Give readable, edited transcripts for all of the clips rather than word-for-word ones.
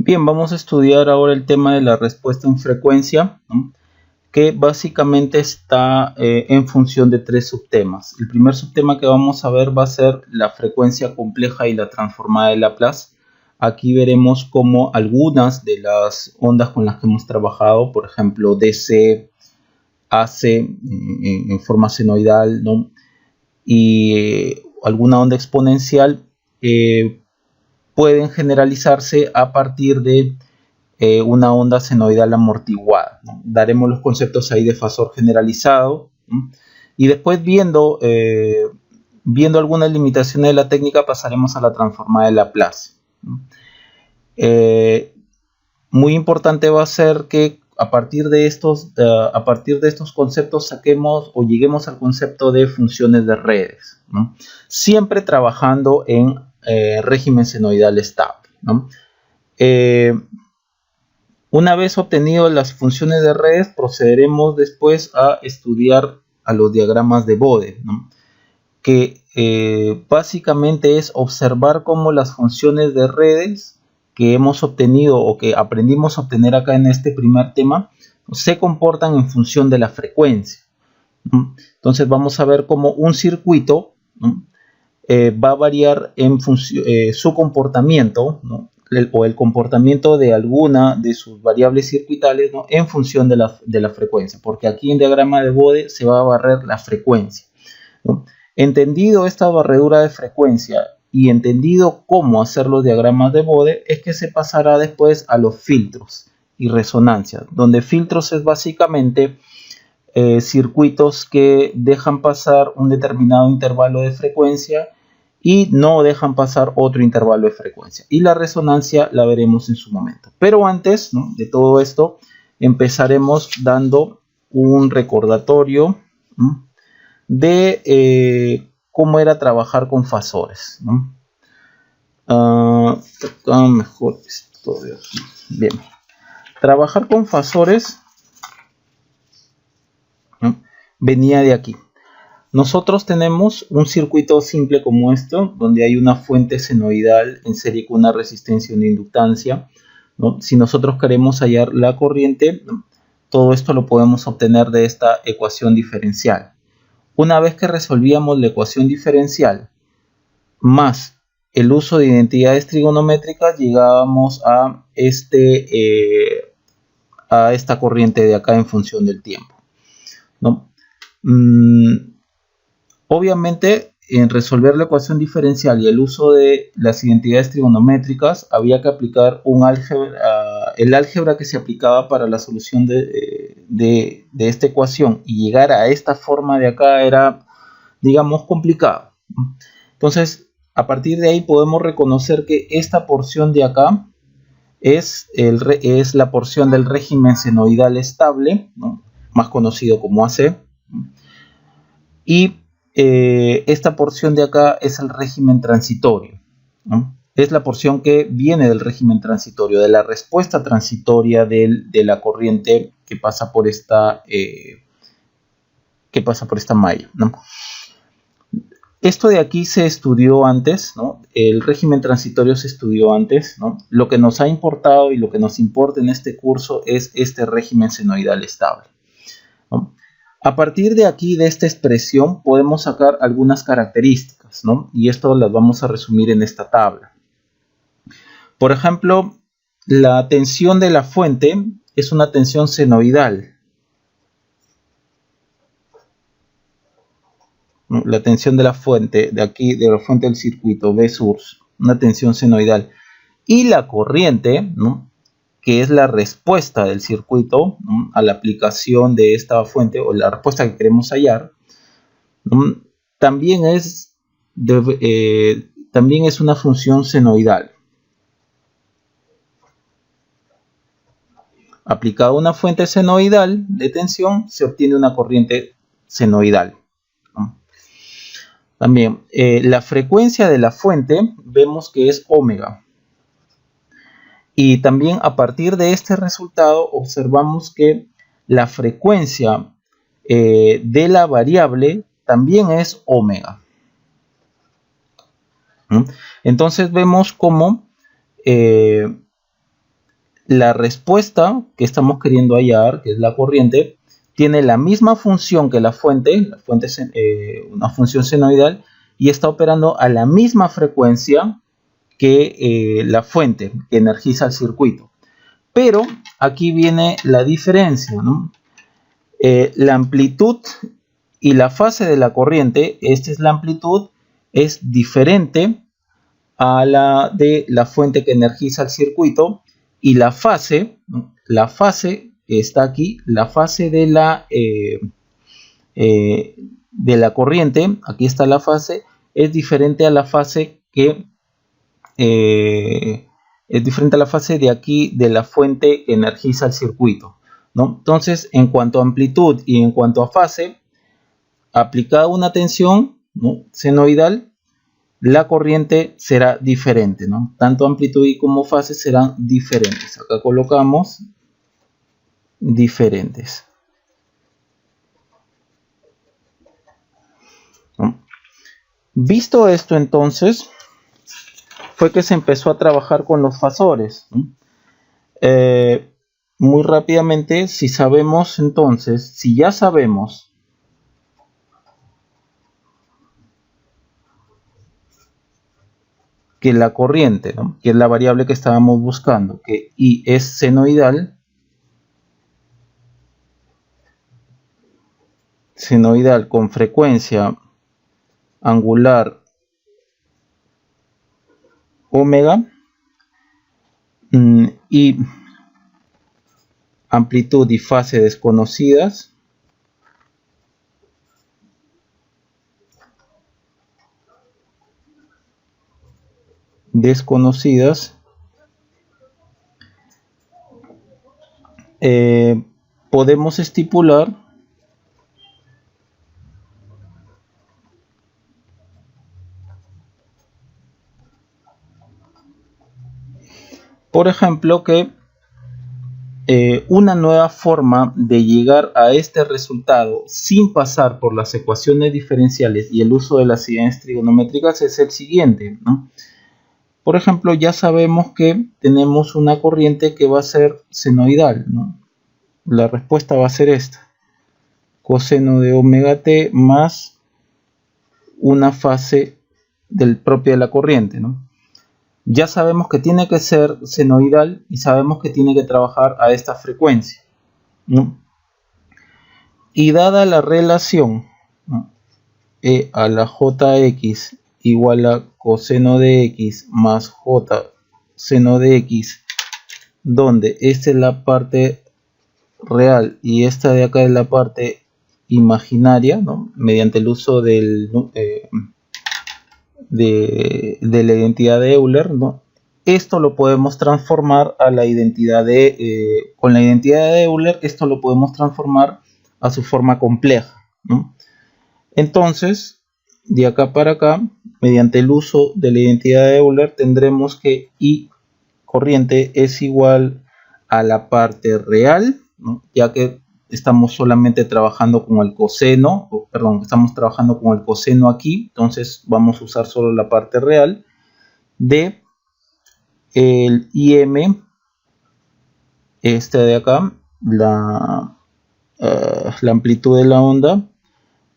Bien, vamos a estudiar ahora el tema de la respuesta en frecuencia, ¿no? Que básicamente está en función de tres subtemas. El primer subtema que vamos a ver va a ser la frecuencia compleja y la transformada de Laplace. Aquí veremos cómo algunas de las ondas con las que hemos trabajado, por ejemplo DC, AC en forma senoidal, ¿no? Y alguna onda exponencial, pueden generalizarse a partir de una onda senoidal amortiguada, ¿no? Daremos los conceptos ahí de fasor generalizado, ¿no? Y después viendo algunas limitaciones de la técnica pasaremos a la transformada de Laplace, ¿no? Muy importante va a ser que a partir de estos conceptos saquemos o lleguemos al concepto de funciones de redes, ¿no? Siempre trabajando en régimen senoidal estable, ¿no? Una vez obtenido las funciones de redes, procederemos después a estudiar a los diagramas de Bode, ¿no? Que básicamente es observar cómo las funciones de redes que hemos obtenido o que aprendimos a obtener acá en este primer tema se comportan en función de la frecuencia, ¿no? Entonces vamos a ver cómo un circuito, ¿no? Va a variar en función su comportamiento, ¿no? O el comportamiento de alguna de sus variables circuitales, ¿no? En función de la frecuencia, porque aquí en diagrama de Bode se va a barrer la frecuencia, ¿no? Entendido esta barredura de frecuencia y entendido cómo hacer los diagramas de Bode, es que se pasará después a los filtros y resonancias, donde filtros es básicamente circuitos que dejan pasar un determinado intervalo de frecuencia y no dejan pasar otro intervalo de frecuencia. Y la resonancia la veremos en su momento. Pero antes, ¿no?, de todo esto, empezaremos dando un recordatorio, ¿no?, de cómo era trabajar con fasores, ¿no? Mejor esto de aquí. Bien. Trabajar con fasores, ¿no?, venía de aquí. Nosotros tenemos un circuito simple como esto, donde hay una fuente senoidal en serie con una resistencia y una inductancia, ¿no? Si nosotros queremos hallar la corriente, ¿no?, todo esto lo podemos obtener de esta ecuación diferencial. Una vez que resolvíamos la ecuación diferencial más el uso de identidades trigonométricas, llegábamos a esta corriente de acá en función del tiempo, ¿no? Obviamente, en resolver la ecuación diferencial y el uso de las identidades trigonométricas, había que aplicar el álgebra que se aplicaba para la solución de esta ecuación, y llegar a esta forma de acá era, digamos, complicado. Entonces, a partir de ahí podemos reconocer que esta porción de acá es la porción del régimen senoidal estable, ¿no?, más conocido como AC, y esta porción de acá es el régimen transitorio, ¿no? Es la porción que viene del régimen transitorio, de la respuesta transitoria de la corriente que pasa por esta malla, ¿no? Esto de aquí se estudió antes, ¿no? El régimen transitorio se estudió antes, ¿no? Lo que nos ha importado y lo que nos importa en este curso es este régimen senoidal estable, ¿no? A partir de aquí, de esta expresión, podemos sacar algunas características, ¿no? Y esto las vamos a resumir en esta tabla. Por ejemplo, la tensión de la fuente es una tensión senoidal. La tensión de la fuente, de aquí, de la fuente del circuito, V source, una tensión senoidal. Y la corriente, ¿no?, que es la respuesta del circuito, ¿no?, a la aplicación de esta fuente, o la respuesta que queremos hallar, ¿no?, también es una función senoidal. Aplicada a una fuente senoidal de tensión, se obtiene una corriente senoidal, ¿no? También la frecuencia de la fuente vemos que es omega. Y también a partir de este resultado observamos que la frecuencia de la variable también es omega. Entonces vemos cómo la respuesta que estamos queriendo hallar, que es la corriente, tiene la misma función que la fuente es una función senoidal, y está operando a la misma frecuencia que la fuente que energiza el circuito. Pero aquí viene la diferencia, ¿no? La amplitud y la fase de la corriente, esta es la amplitud, es diferente a la de la fuente que energiza el circuito, y la fase, ¿no? La fase que está aquí, la fase de la corriente, aquí está la fase, es diferente a la fase que es diferente a la fase de aquí de la fuente que energiza el circuito, ¿no? Entonces, en cuanto a amplitud y en cuanto a fase, aplicada una tensión, ¿no?, senoidal, la corriente será diferente, ¿no? Tanto amplitud como fase serán diferentes. Acá colocamos diferentes, ¿no? Visto esto, entonces, fue que se empezó a trabajar con los fasores, ¿no? Muy rápidamente, si sabemos entonces, si ya sabemos que la corriente, ¿no?, que es la variable que estábamos buscando, que I es senoidal con frecuencia angular omega, y amplitud y fase desconocidas, podemos estipular por ejemplo que una nueva forma de llegar a este resultado sin pasar por las ecuaciones diferenciales y el uso de las identidades trigonométricas es el siguiente, ¿no? Por ejemplo, ya sabemos que tenemos una corriente que va a ser senoidal, ¿no? La respuesta va a ser esta: coseno de omega t más una fase del propio de la corriente, ¿no? Ya sabemos que tiene que ser senoidal y sabemos que tiene que trabajar a esta frecuencia, ¿no? Y dada la relación, ¿no?, E a la jx igual a coseno de x más j seno de x, donde esta es la parte real y esta de acá es la parte imaginaria, ¿no?, mediante el uso de la identidad de Euler, ¿no? Esto lo podemos transformar a la identidad con la identidad de Euler, esto lo podemos transformar a su forma compleja, ¿no? Entonces, de acá para acá, mediante el uso de la identidad de Euler, tendremos que I corriente es igual a la parte real, ¿no?, ya que estamos solamente trabajando con el coseno, estamos trabajando con el coseno aquí, entonces vamos a usar solo la parte real de el IM, este de acá, la amplitud de la onda,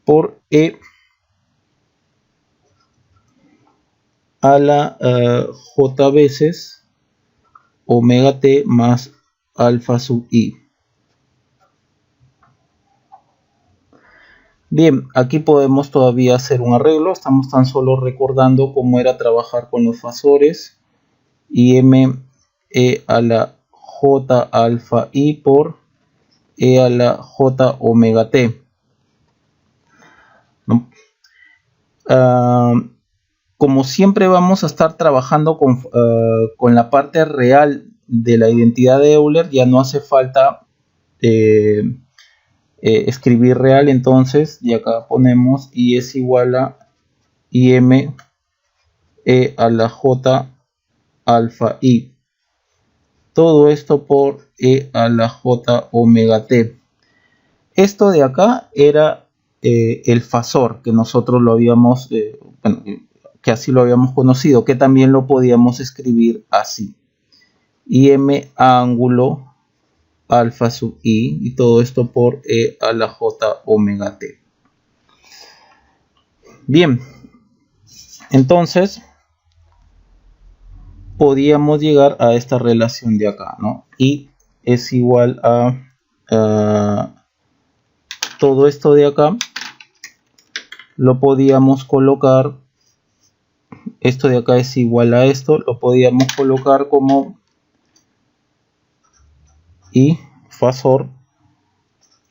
por E a la J veces omega t más alfa sub I. Bien, aquí podemos todavía hacer un arreglo, estamos tan solo recordando cómo era trabajar con los fasores. IM E a la J alfa I por E a la J omega t, ¿no? Como siempre vamos a estar trabajando con la parte real de la identidad de Euler, ya no hace falta escribir real, entonces, y acá ponemos I es igual a IM E a la J alfa I. Todo esto por E a la J omega t. Esto de acá era el fasor que nosotros lo habíamos, que así lo habíamos conocido, que también lo podíamos escribir así. y m ángulo alfa sub i, y todo esto por e a la j omega t. Bien, entonces podíamos llegar a esta relación de acá, ¿no? Y es igual a todo esto de acá, lo podíamos colocar, esto de acá es igual a esto, lo podíamos colocar como I fasor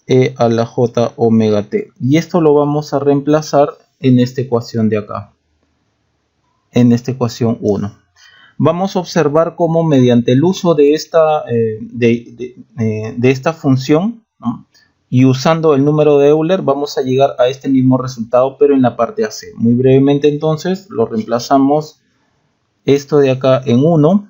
e a la j omega t, y esto lo vamos a reemplazar en esta ecuación de acá, en esta ecuación 1. Vamos a observar cómo mediante el uso de esta, esta función, ¿no?, y usando el número de Euler vamos a llegar a este mismo resultado, pero en la parte AC. Muy brevemente entonces lo reemplazamos esto de acá en 1,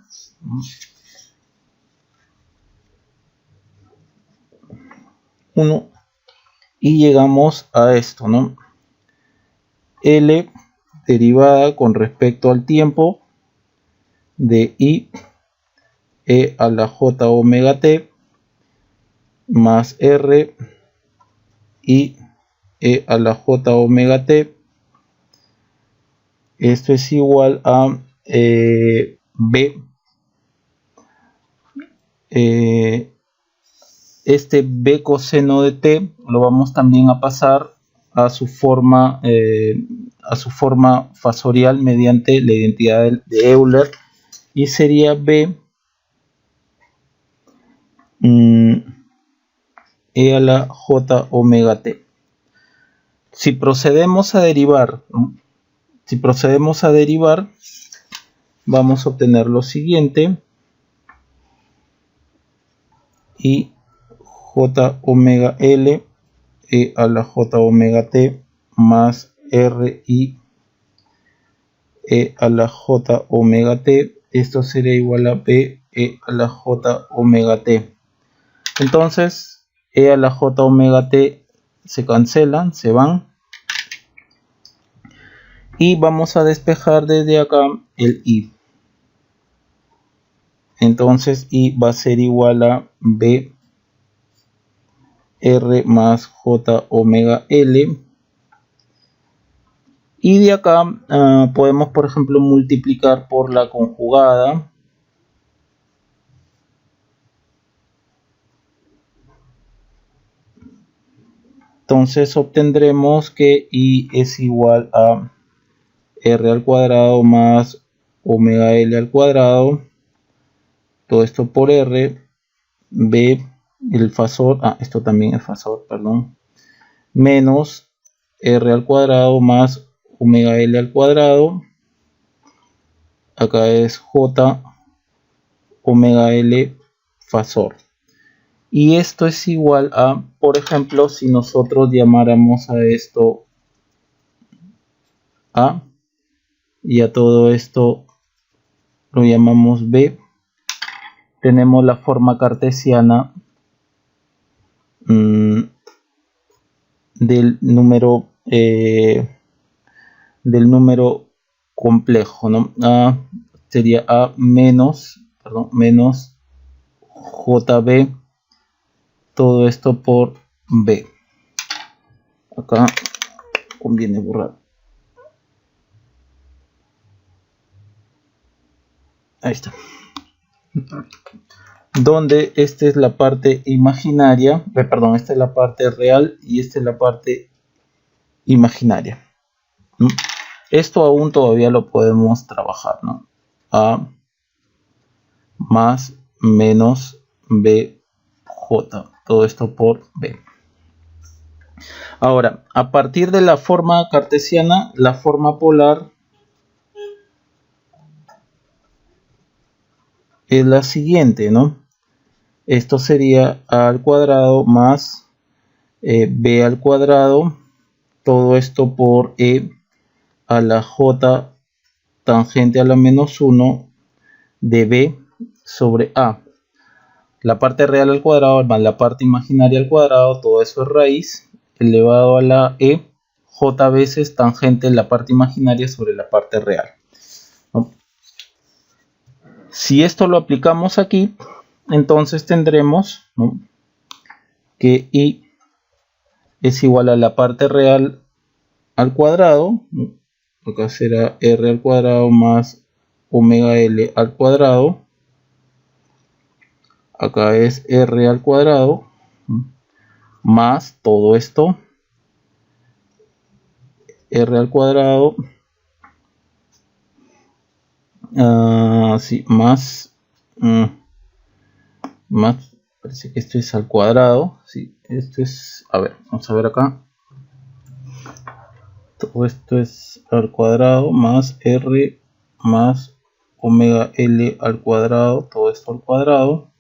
y llegamos a esto, ¿no? L derivada con respecto al tiempo de I e a la j omega t más R I e a la j omega t. Esto es igual a B. Este B coseno de t lo vamos también a pasar a su forma fasorial mediante la identidad de Euler, y sería B e a la j omega t. Si procedemos a derivar, vamos a obtener lo siguiente: y j omega l e a la j omega t más r i e a la j omega t. Esto sería igual a b e a la j omega t. Entonces e a la j omega t se cancelan, se van, y vamos a despejar desde acá el i. Entonces i va a ser igual a b r más j omega l, y de acá podemos, por ejemplo, multiplicar por la conjugada. Entonces obtendremos que i es igual a r al cuadrado más omega l al cuadrado, todo esto por r, b, el fasor, esto también es fasor, perdón, menos r al cuadrado más omega l al cuadrado, acá es j omega l fasor. Y esto es igual a, por ejemplo, si nosotros llamáramos a esto A y a todo esto lo llamamos B, tenemos la forma cartesiana del número complejo, ¿no? Sería A menos JB, todo esto por B. Acá conviene borrar. Ahí está. Donde esta es la parte imaginaria, esta es la parte real y esta es la parte imaginaria. Esto aún todavía lo podemos trabajar, ¿no? A más menos BJ, todo esto por B. Ahora, a partir de la forma cartesiana, la forma polar es la siguiente, ¿no? Esto sería A al cuadrado más B al cuadrado, todo esto por E a la J tangente a la menos 1 de B sobre A. La parte real al cuadrado más la parte imaginaria al cuadrado, todo eso es raíz elevado a la E, J veces tangente en la parte imaginaria sobre la parte real, ¿no? Si esto lo aplicamos aquí, entonces tendremos, ¿no?, que I es igual a la parte real al cuadrado, ¿no?, acá será R al cuadrado más omega L al cuadrado, acá es R al cuadrado, ¿no?, más todo esto, R al cuadrado, sí, más, parece que esto es al cuadrado, sí, esto es, a ver, vamos a ver acá, todo esto es al cuadrado más R más omega L al cuadrado, todo esto al cuadrado,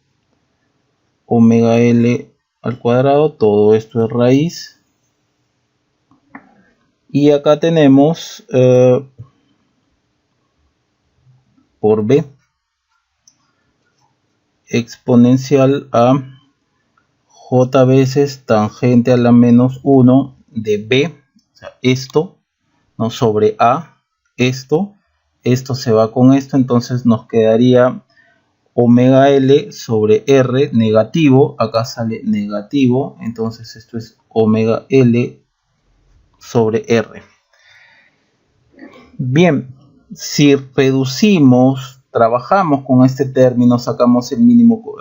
omega L al cuadrado, todo esto es raíz, y acá tenemos por B exponencial a J veces tangente a la menos 1 de B, o sea, esto, ¿no?, sobre A, esto se va con esto, entonces nos quedaría omega L sobre R negativo, acá sale negativo, entonces esto es omega L sobre R. Bien, si reducimos, trabajamos con este término, sacamos el mínimo,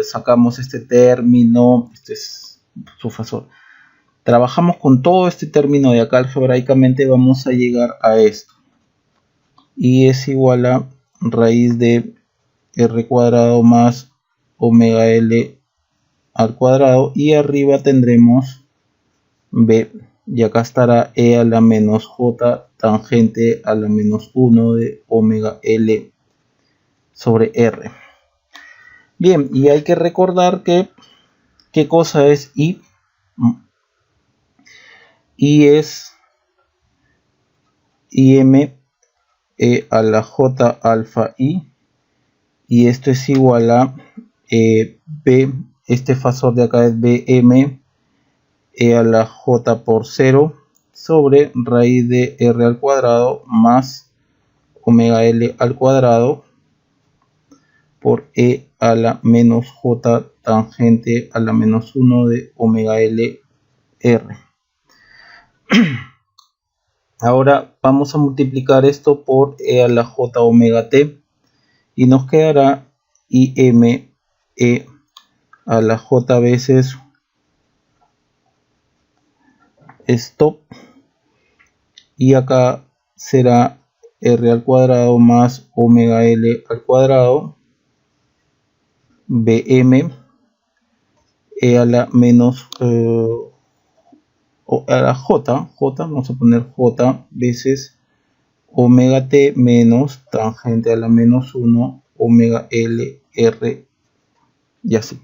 sacamos este término, este es su fasor, trabajamos con todo este término de acá algebraicamente, vamos a llegar a esto, y es igual a raíz de R cuadrado más omega L al cuadrado, y arriba tendremos B, y acá estará E a la menos J tangente a la menos 1 de omega L sobre R. Bien, y hay que recordar que, ¿qué cosa es I? I es IM E a la J alfa I, y esto es igual a B, este fasor de acá es BM E a la J por 0 sobre raíz de R al cuadrado más omega L al cuadrado por E a la menos J tangente a la menos 1 de omega L R. Ahora vamos a multiplicar esto por E a la J omega T y nos quedará IM E a la J veces stop, y acá será R al cuadrado más omega L al cuadrado BM E a la menos a la J, vamos a poner J veces omega T menos tangente a la menos 1 omega L R, y así.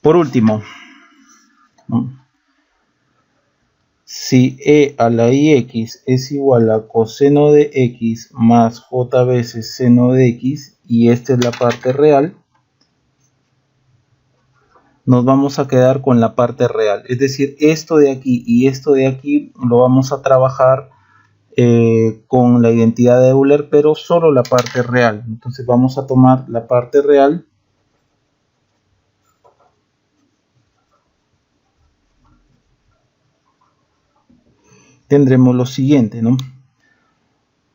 Por último, si E a la IX es igual a coseno de X más J veces seno de X, y esta es la parte real, nos vamos a quedar con la parte real. Es decir, esto de aquí y esto de aquí lo vamos a trabajar con la identidad de Euler, pero solo la parte real. Entonces vamos a tomar la parte real. Tendremos lo siguiente, ¿no?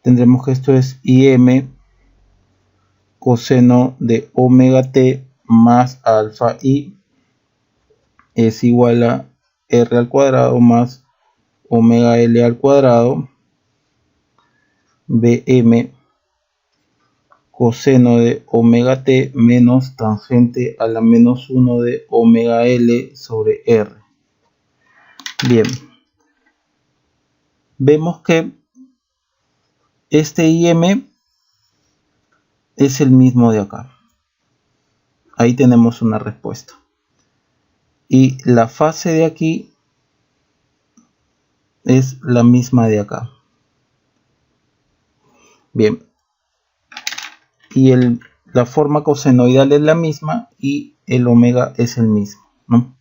Tendremos que esto es IM coseno de omega T más alfa I es igual a R al cuadrado más omega L al cuadrado BM coseno de omega T menos tangente a la menos 1 de omega L sobre R. Bien, vemos que este IM es el mismo de acá. Ahí tenemos una respuesta. Y la fase de aquí es la misma de acá. Bien. Y la forma cosenoidal es la misma y el omega es el mismo, ¿no?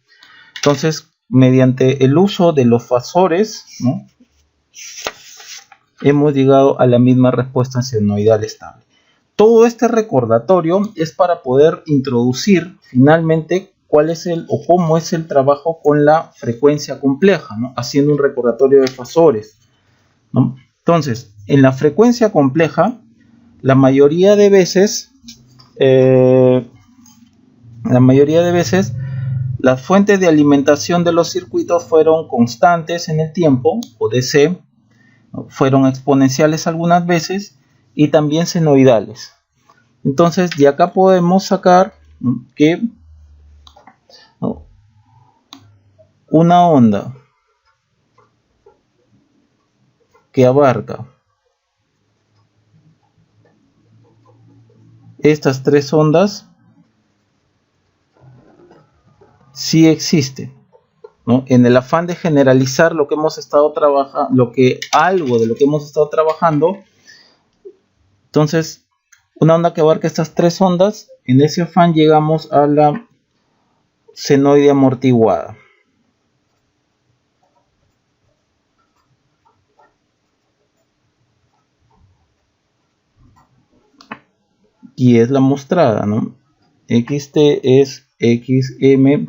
Entonces, mediante el uso de los fasores, ¿no?, hemos llegado a la misma respuesta senoidal estable. todo este recordatorio es para poder introducir finalmente cuál es el o cómo es el trabajo con la frecuencia compleja, ¿no? Haciendo un recordatorio de fasores, ¿no? Entonces, en la frecuencia compleja, la mayoría de veces, las fuentes de alimentación de los circuitos fueron constantes en el tiempo, o DC, ¿no? Fueron exponenciales algunas veces y también senoidales. Entonces, de acá podemos sacar, ¿no?, que, ¿no?, una onda que abarca estas tres ondas sí existe, ¿no? En el afán de generalizar lo que hemos estado trabajando, algo de lo que hemos estado trabajando. Entonces, una onda que abarca estas tres ondas, en ese afán llegamos a la senoide amortiguada. Y es la mostrada, ¿no? Xt es xm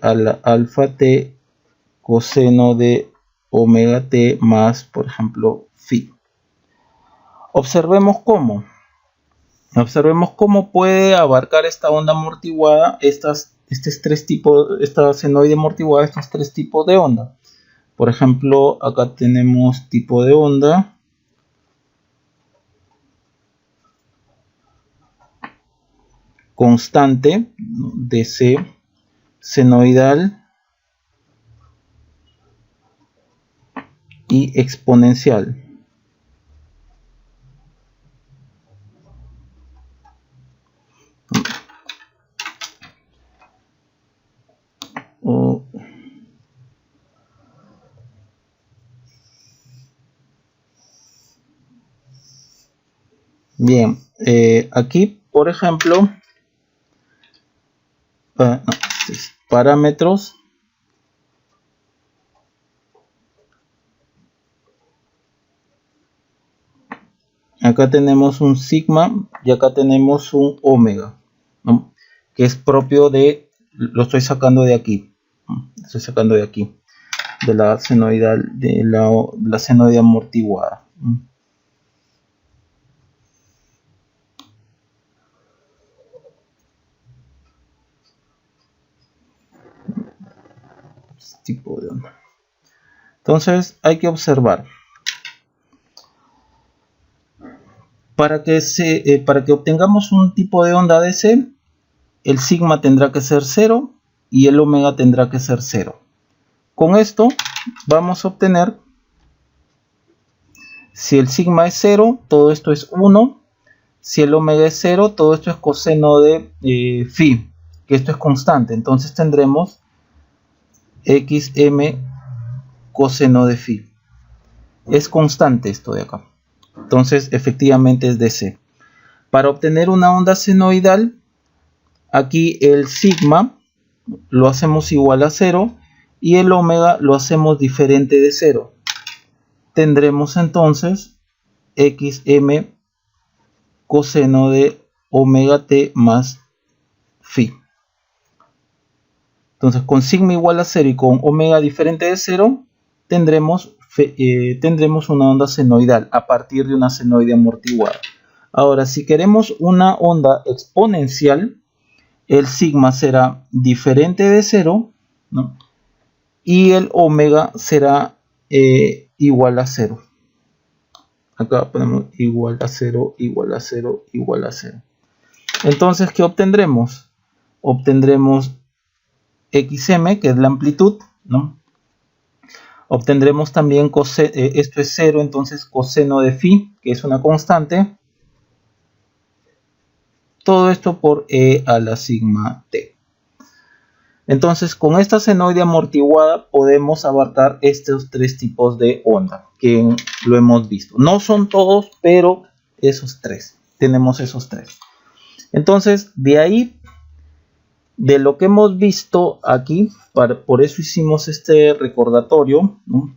a la alfa t coseno de omega t más, por ejemplo, phi. Observemos cómo puede abarcar esta onda amortiguada, esta senoide amortiguada, estos tres tipos de onda. Por ejemplo, acá tenemos tipo de onda constante, DC, senoidal y exponencial. Bien, aquí, por ejemplo, parámetros. Acá tenemos un sigma y acá tenemos un omega, ¿no?, que es propio de, lo estoy sacando de aquí, de la senoidal, de la senoide amortiguada. Tipo de onda. Entonces hay que observar. Para que obtengamos un tipo de onda DC, el sigma tendrá que ser 0 y el omega tendrá que ser 0. Con esto vamos a obtener, si el sigma es 0, todo esto es 1. Si el omega es 0, todo esto es coseno de phi, que esto es constante. Entonces tendremos xm coseno de phi. Es constante esto de acá. Entonces efectivamente es DC. Para obtener una onda senoidal, aquí el sigma lo hacemos igual a 0 y el omega lo hacemos diferente de 0. Tendremos entonces xm coseno de omega t más phi. Entonces, con sigma igual a 0 y con omega diferente de 0, tendremos una onda senoidal a partir de una senoide amortiguada. Ahora, si queremos una onda exponencial, el sigma será diferente de 0, ¿no?, y el omega será igual a 0. Acá ponemos igual a 0, igual a 0, igual a 0. Entonces, ¿qué obtendremos? Obtendremos xm, que es la amplitud, ¿no? Obtendremos también esto es 0, entonces coseno de phi, que es una constante. Todo esto por e a la sigma t. Entonces, con esta senoide amortiguada podemos abarcar estos tres tipos de onda que lo hemos visto. No son todos, pero esos tres. Tenemos esos tres. Entonces, de ahí, de lo que hemos visto aquí, por eso hicimos este recordatorio, ¿no?,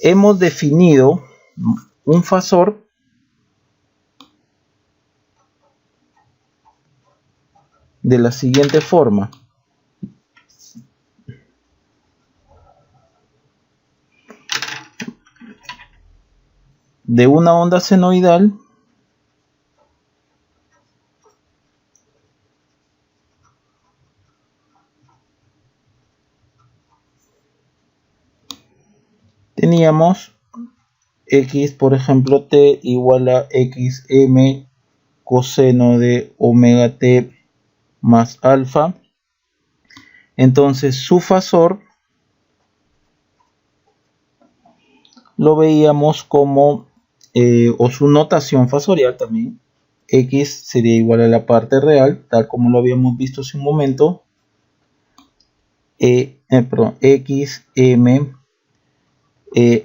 hemos definido, ¿no?, un fasor de la siguiente forma. De una onda senoidal teníamos x, por ejemplo, t igual a xm coseno de omega t más alfa. Entonces su fasor lo veíamos como, o su notación fasorial también, x sería igual a la parte real, tal como lo habíamos visto hace un momento, xm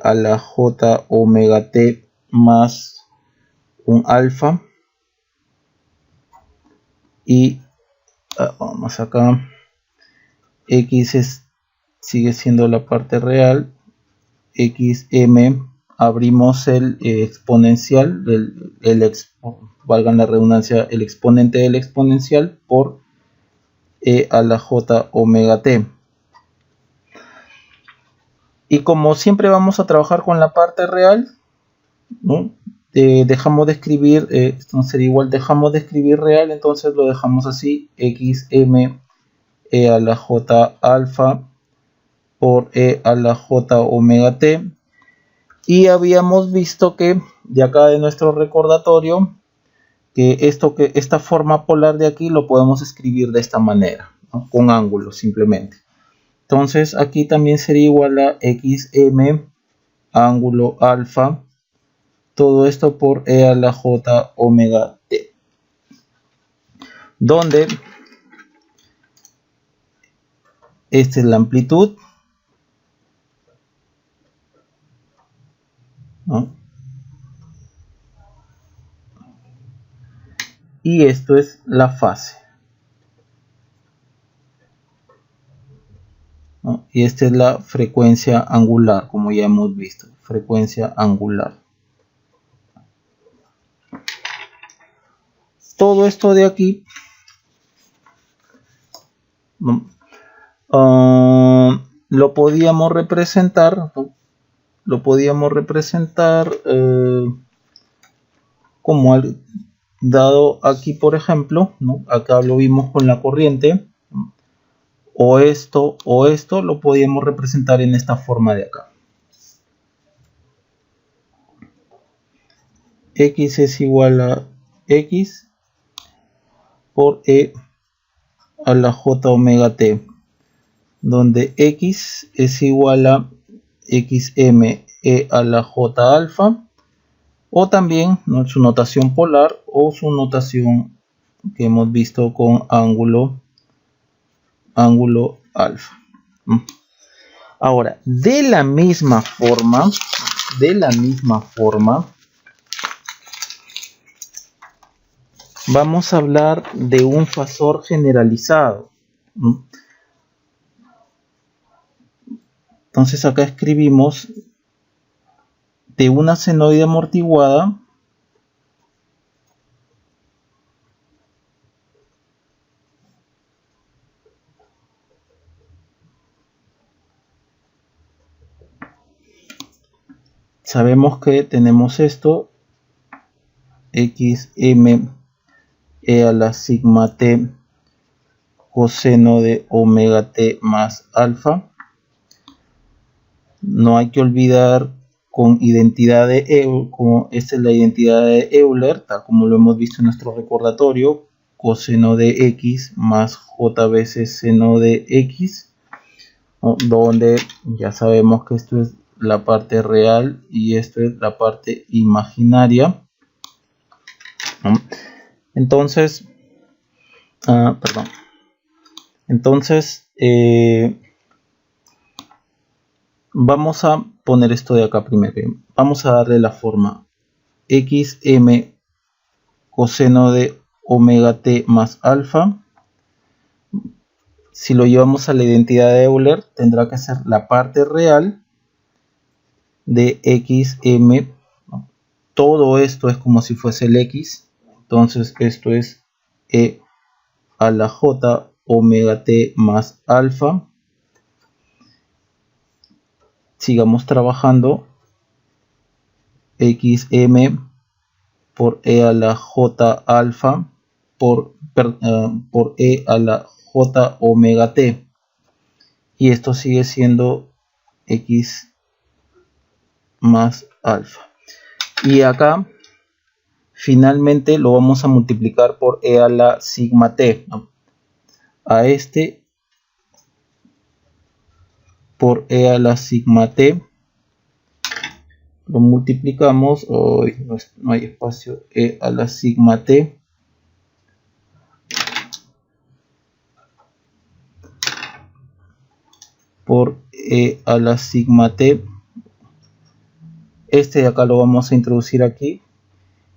a la j omega t más un alfa, y vamos acá, sigue siendo la parte real, xm, abrimos el exponencial, valga la redundancia, el exponente del exponencial por a la j omega t. Y como siempre vamos a trabajar con la parte real, ¿no? Dejamos de escribir, esto no sería igual, dejamos de escribir real, entonces lo dejamos así, xm a la j alfa por a la j omega t. Y habíamos visto que de acá de nuestro recordatorio, que esta forma polar de aquí lo podemos escribir de esta manera, ¿no? Con ángulos simplemente. Entonces aquí también sería igual a xm ángulo alfa, todo esto por e a la j omega t, donde esta es la amplitud, ¿no? Y esto es la fase, ¿no? Y esta es la frecuencia angular, como ya hemos visto, frecuencia angular. Todo esto de aquí, ¿no? Lo podíamos representar, ¿no? Como dado aquí, por ejemplo, ¿no? Acá lo vimos con la corriente, ¿no? o esto lo podíamos representar en esta forma de acá. X es igual a X por E a la J omega T, donde X es igual a XM E a la J alfa, o también, ¿no?, su notación polar o su notación que hemos visto con ángulo alfa. Ahora, de la misma forma, vamos a hablar de un fasor generalizado. Entonces acá escribimos de una senoide amortiguada sabemos que tenemos esto, xm e a la sigma t coseno de omega t más alfa. No hay que olvidar con identidad de Euler, como esta es la identidad de Euler, tal como lo hemos visto en nuestro recordatorio, coseno de x más j veces seno de x, ¿no?, donde ya sabemos que esto es la parte real y esto es la parte imaginaria, ¿no? Entonces, vamos a poner esto de acá primero. Vamos a darle la forma xm coseno de omega t más alfa. Si lo llevamos a la identidad de Euler, tendrá que ser la parte real de xm, ¿no? Todo esto es como si fuese el x, entonces esto es e a la j omega t más alfa. Sigamos trabajando. xm por e a la j alfa por e a la j omega t. Y esto sigue siendo x más alfa. Y acá finalmente lo vamos a multiplicar por e a la sigma t, ¿no? A este por e a la sigma t lo multiplicamos, no hay espacio, e a la sigma t por e a la sigma t. Este de acá lo vamos a introducir aquí.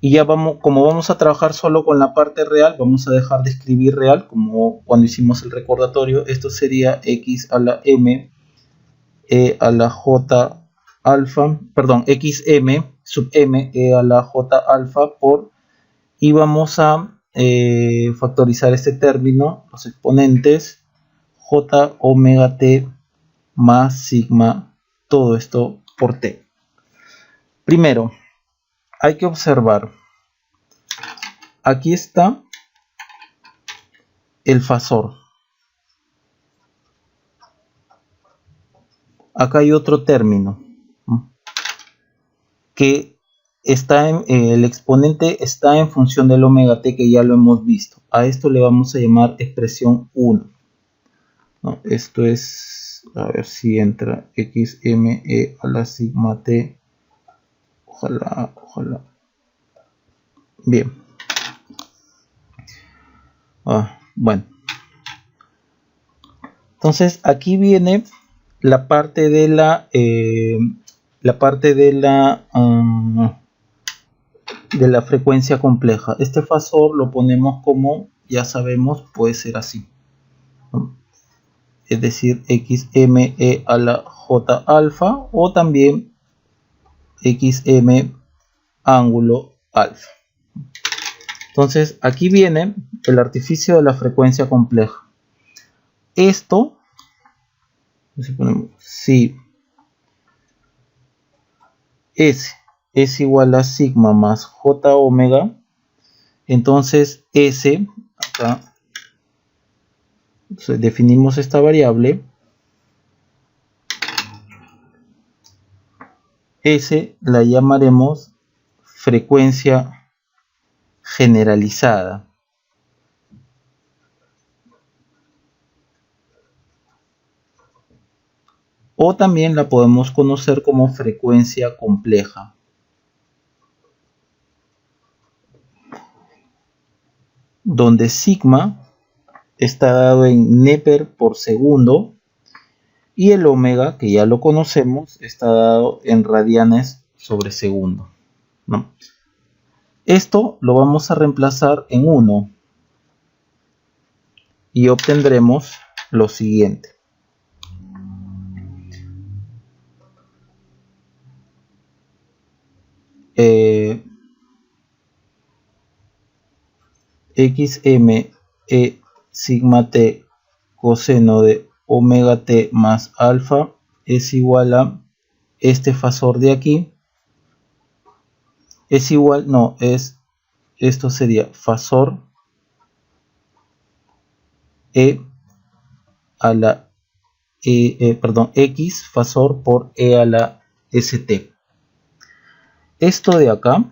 Y ya como vamos a trabajar solo con la parte real, vamos a dejar de escribir real, como cuando hicimos el recordatorio. Esto sería x a la m, e a la j alfa, perdón, xm sub m, e a la j alfa por, y vamos a factorizar este término, los exponentes, j omega t más sigma, todo esto por t. Primero, hay que observar, aquí está el fasor. Acá hay otro término que está el exponente está en función del omega t, que ya lo hemos visto. A esto le vamos a llamar expresión 1. ¿No? Esto es, a ver si entra, xm e a la sigma t. Ojalá. Bien. Bueno. Entonces aquí viene la parte de la frecuencia compleja. Este fasor lo ponemos como, ya sabemos, puede ser así, ¿no? Es decir, xm e a la j alfa o también xm ángulo alfa. Entonces aquí viene el artificio de la frecuencia compleja. Esto, si S es igual a sigma más j omega, entonces S, acá definimos esta variable, S la llamaremos frecuencia generalizada. O también la podemos conocer como frecuencia compleja. Donde sigma está dado en Neper por segundo y el omega, que ya lo conocemos, está dado en radianes sobre segundo, ¿no? Esto lo vamos a reemplazar en 1 y obtendremos lo siguiente. xm e sigma t coseno de omega t más alfa es igual a este fasor de aquí. Es igual, no, esto sería fasor e a la x fasor por e a la st. Esto de acá,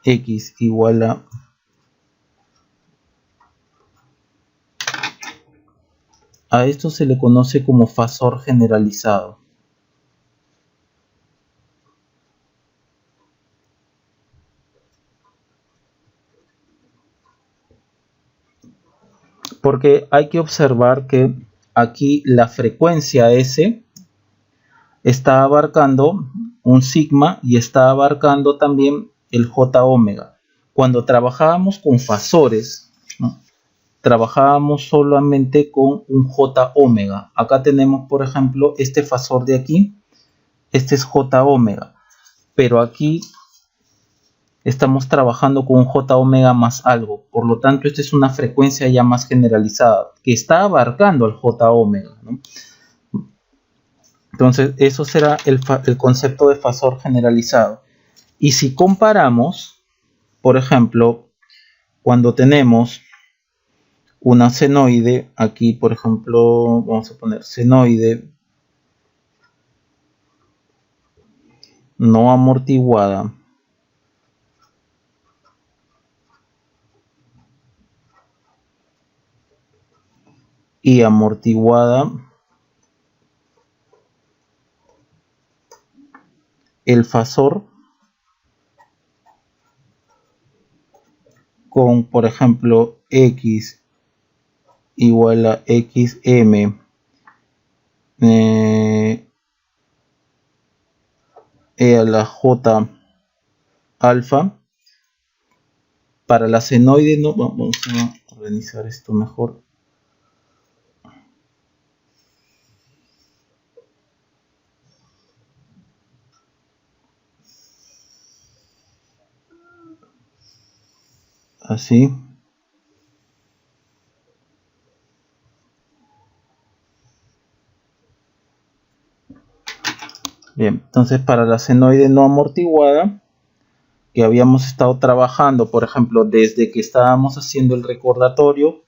x igual a esto se le conoce como fasor generalizado. Porque hay que observar que aquí la frecuencia S está abarcando un sigma y está abarcando también el j omega. Cuando trabajábamos con fasores, ¿no?, trabajábamos solamente con un j omega. Acá tenemos, por ejemplo, este fasor de aquí. Este es j omega. Pero aquí estamos trabajando con un J omega más algo. Por lo tanto, esta es una frecuencia ya más generalizada que está abarcando al J omega, ¿no? Entonces, eso será el concepto de fasor generalizado. Y si comparamos, por ejemplo, cuando tenemos una senoide, aquí por ejemplo, vamos a poner senoide no amortiguada y amortiguada, el fasor con, por ejemplo, x igual a xm e a la j alfa. Para la senoide, no, vamos a organizar esto mejor. Así. Bien, entonces para la senoide no amortiguada, que habíamos estado trabajando, por ejemplo, desde que estábamos haciendo el recordatorio,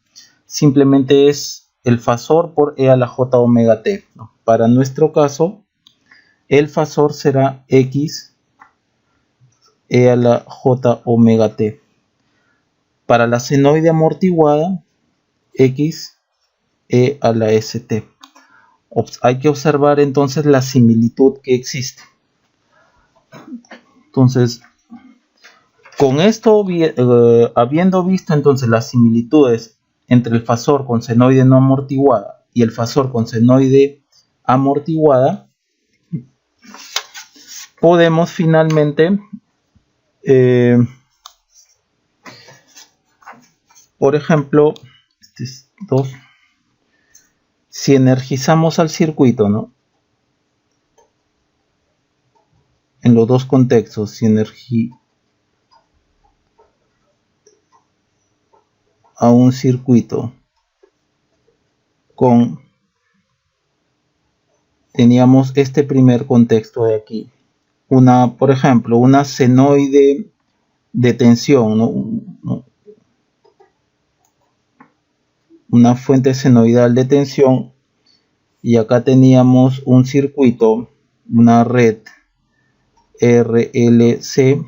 simplemente es el fasor por e a la j omega t, ¿no? Para nuestro caso, el fasor será x e a la j omega t. Para la senoide amortiguada, x e a la st. Hay que observar entonces la similitud que existe. Entonces, con esto, habiendo visto entonces las similitudes entre el fasor con senoide no amortiguada y el fasor con senoide amortiguada, podemos finalmente, por ejemplo, si energizamos al circuito, ¿no? En los dos contextos, si a un circuito teníamos este primer contexto de aquí, por ejemplo, una senoide de tensión, ¿no? Una fuente senoidal de tensión, y acá teníamos un circuito, una red RLC,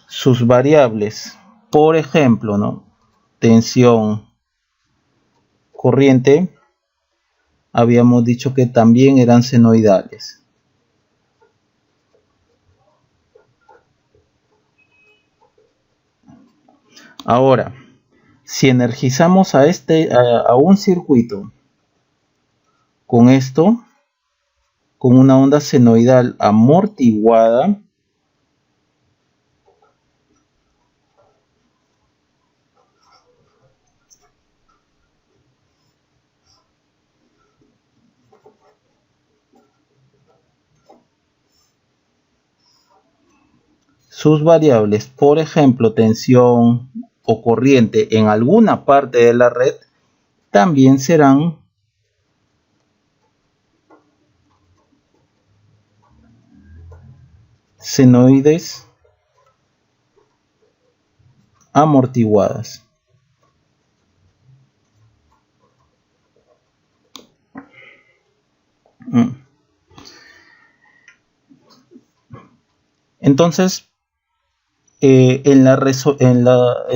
sus variables, por ejemplo, ¿no? Tensión, corriente, habíamos dicho que también eran senoidales. Ahora, si energizamos a un circuito con esto, con una onda senoidal amortiguada, sus variables, por ejemplo, tensión o corriente en alguna parte de la red, también serán senoides amortiguadas. Entonces, en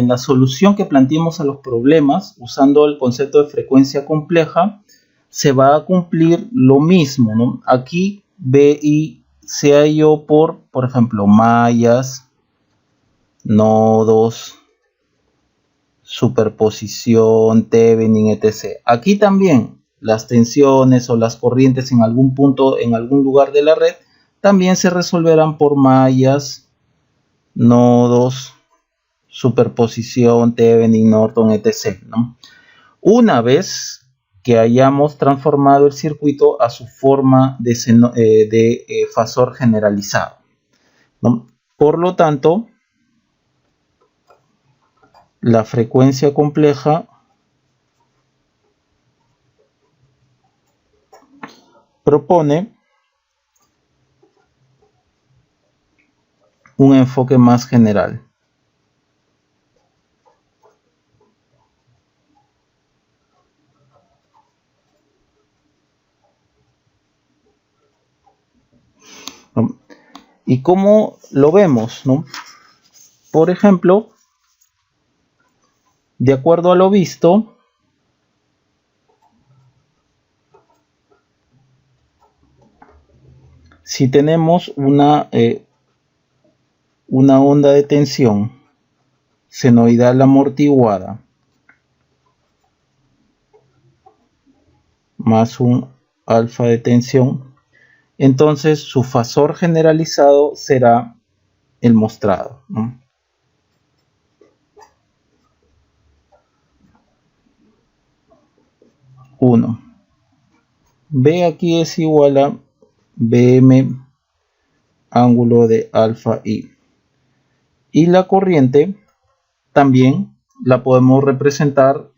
la solución que planteemos a los problemas, usando el concepto de frecuencia compleja, se va a cumplir lo mismo, ¿no? Aquí BI se halló por ejemplo, mallas, nodos, superposición, Thevenin, etc. Aquí también las tensiones o las corrientes en algún punto, en algún lugar de la red, también se resolverán por mallas, nodos, superposición, Thevenin, Norton, etc., ¿no? Una vez que hayamos transformado el circuito a su forma de fasor generalizado. ¿no? Por lo tanto, la frecuencia compleja propone un enfoque más general. ¿No? ¿Y cómo lo vemos? ¿No? Por ejemplo, de acuerdo a lo visto, si tenemos una onda de tensión senoidal amortiguada más un alfa de tensión, entonces su fasor generalizado será el mostrado, ¿no? 1. B aquí es igual a BM ángulo de alfa I. Y la corriente también la podemos representar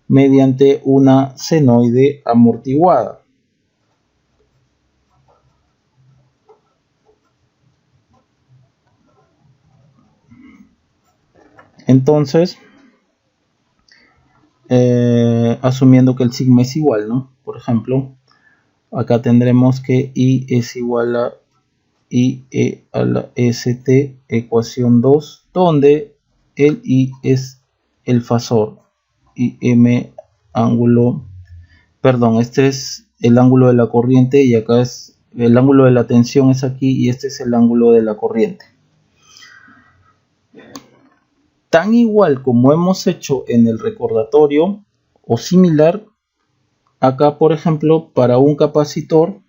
mediante una senoide amortiguada. Entonces, asumiendo que el sigma es igual, ¿no? Por ejemplo, acá tendremos que I es igual a IE a la ST ecuación 2, donde el I es el fasor y M ángulo, perdón, este es el ángulo de la corriente y acá es el ángulo de la tensión es aquí y este es el ángulo de la corriente. Tan igual como hemos hecho en el recordatorio o similar, acá por ejemplo para un capacitor,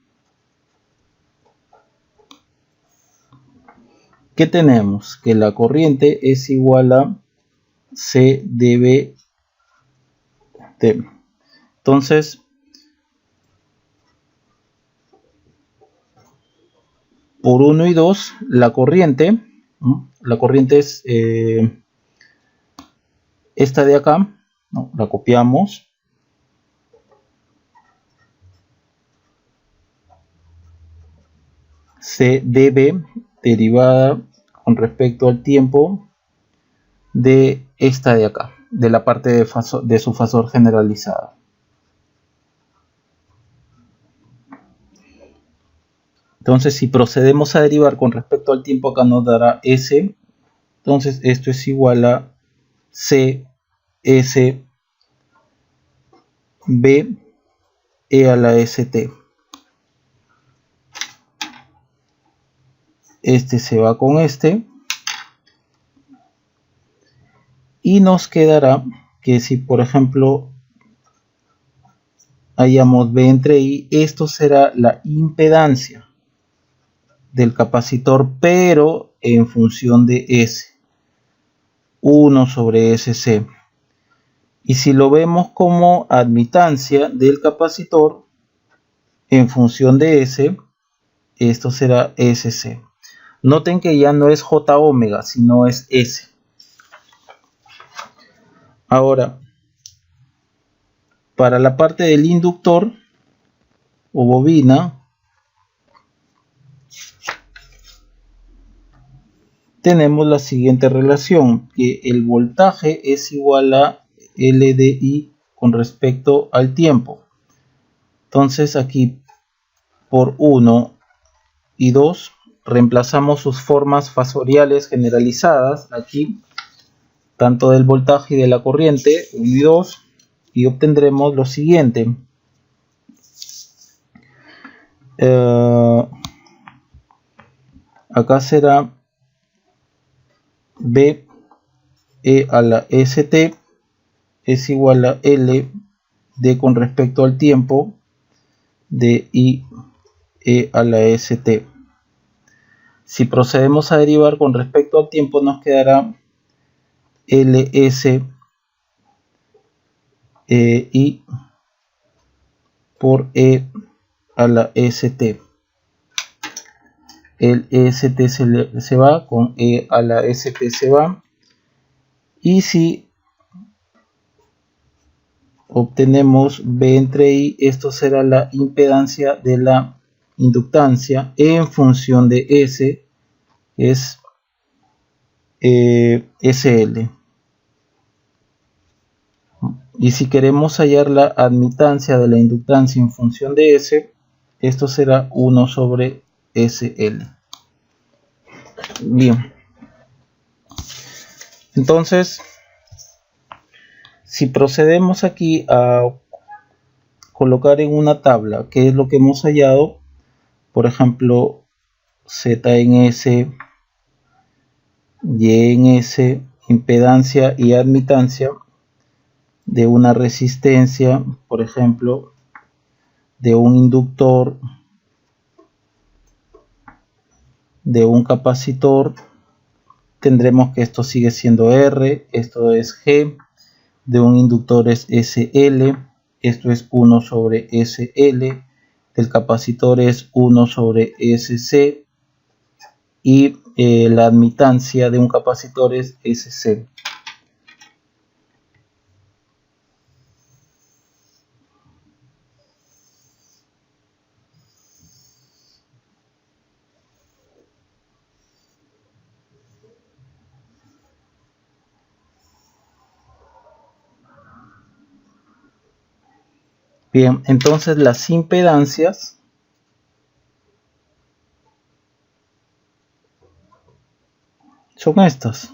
¿qué tenemos? Que la corriente es igual a C dB T. Entonces, por 1 y 2, la corriente es esta de acá, ¿no? La copiamos. C dB derivada con respecto al tiempo de esta de acá, de la parte de su fasor generalizada. Entonces, si procedemos a derivar con respecto al tiempo, acá nos dará S. Entonces, esto es igual a C S B E a la ST. Este se va con este. Y nos quedará que si, por ejemplo, hallamos B entre I, esto será la impedancia del capacitor, pero en función de S. 1 sobre SC. Y si lo vemos como admitancia del capacitor en función de S, esto será SC. Noten que ya no es J omega, sino es S. Ahora, para la parte del inductor o bobina, tenemos la siguiente relación, que el voltaje es igual a L de I con respecto al tiempo. Entonces aquí por 1 y 2 reemplazamos sus formas fasoriales generalizadas aquí, tanto del voltaje y de la corriente, 1 y 2, y obtendremos lo siguiente. Acá será B E a la ST es igual a L de con respecto al tiempo de I E a la ST. Si procedemos a derivar con respecto al tiempo, nos quedará LS I por E a la ST. el ST se va, con E a la ST se va, y si obtenemos B entre I, esto será la impedancia de la inductancia en función de S, es SL. Y si queremos hallar la admitancia de la inductancia en función de S, esto será 1 sobre SL. Bien. Entonces, si procedemos aquí a colocar en una tabla qué es lo que hemos hallado, por ejemplo, Z en S, Y en S, impedancia y admitancia de una resistencia, por ejemplo, de un inductor, de un capacitor, tendremos que esto sigue siendo R, esto es G, de un inductor es SL, esto es 1 sobre SL, del capacitor es 1 sobre SC, y la admitancia de un capacitor es SC. Bien, entonces las impedancias son estas.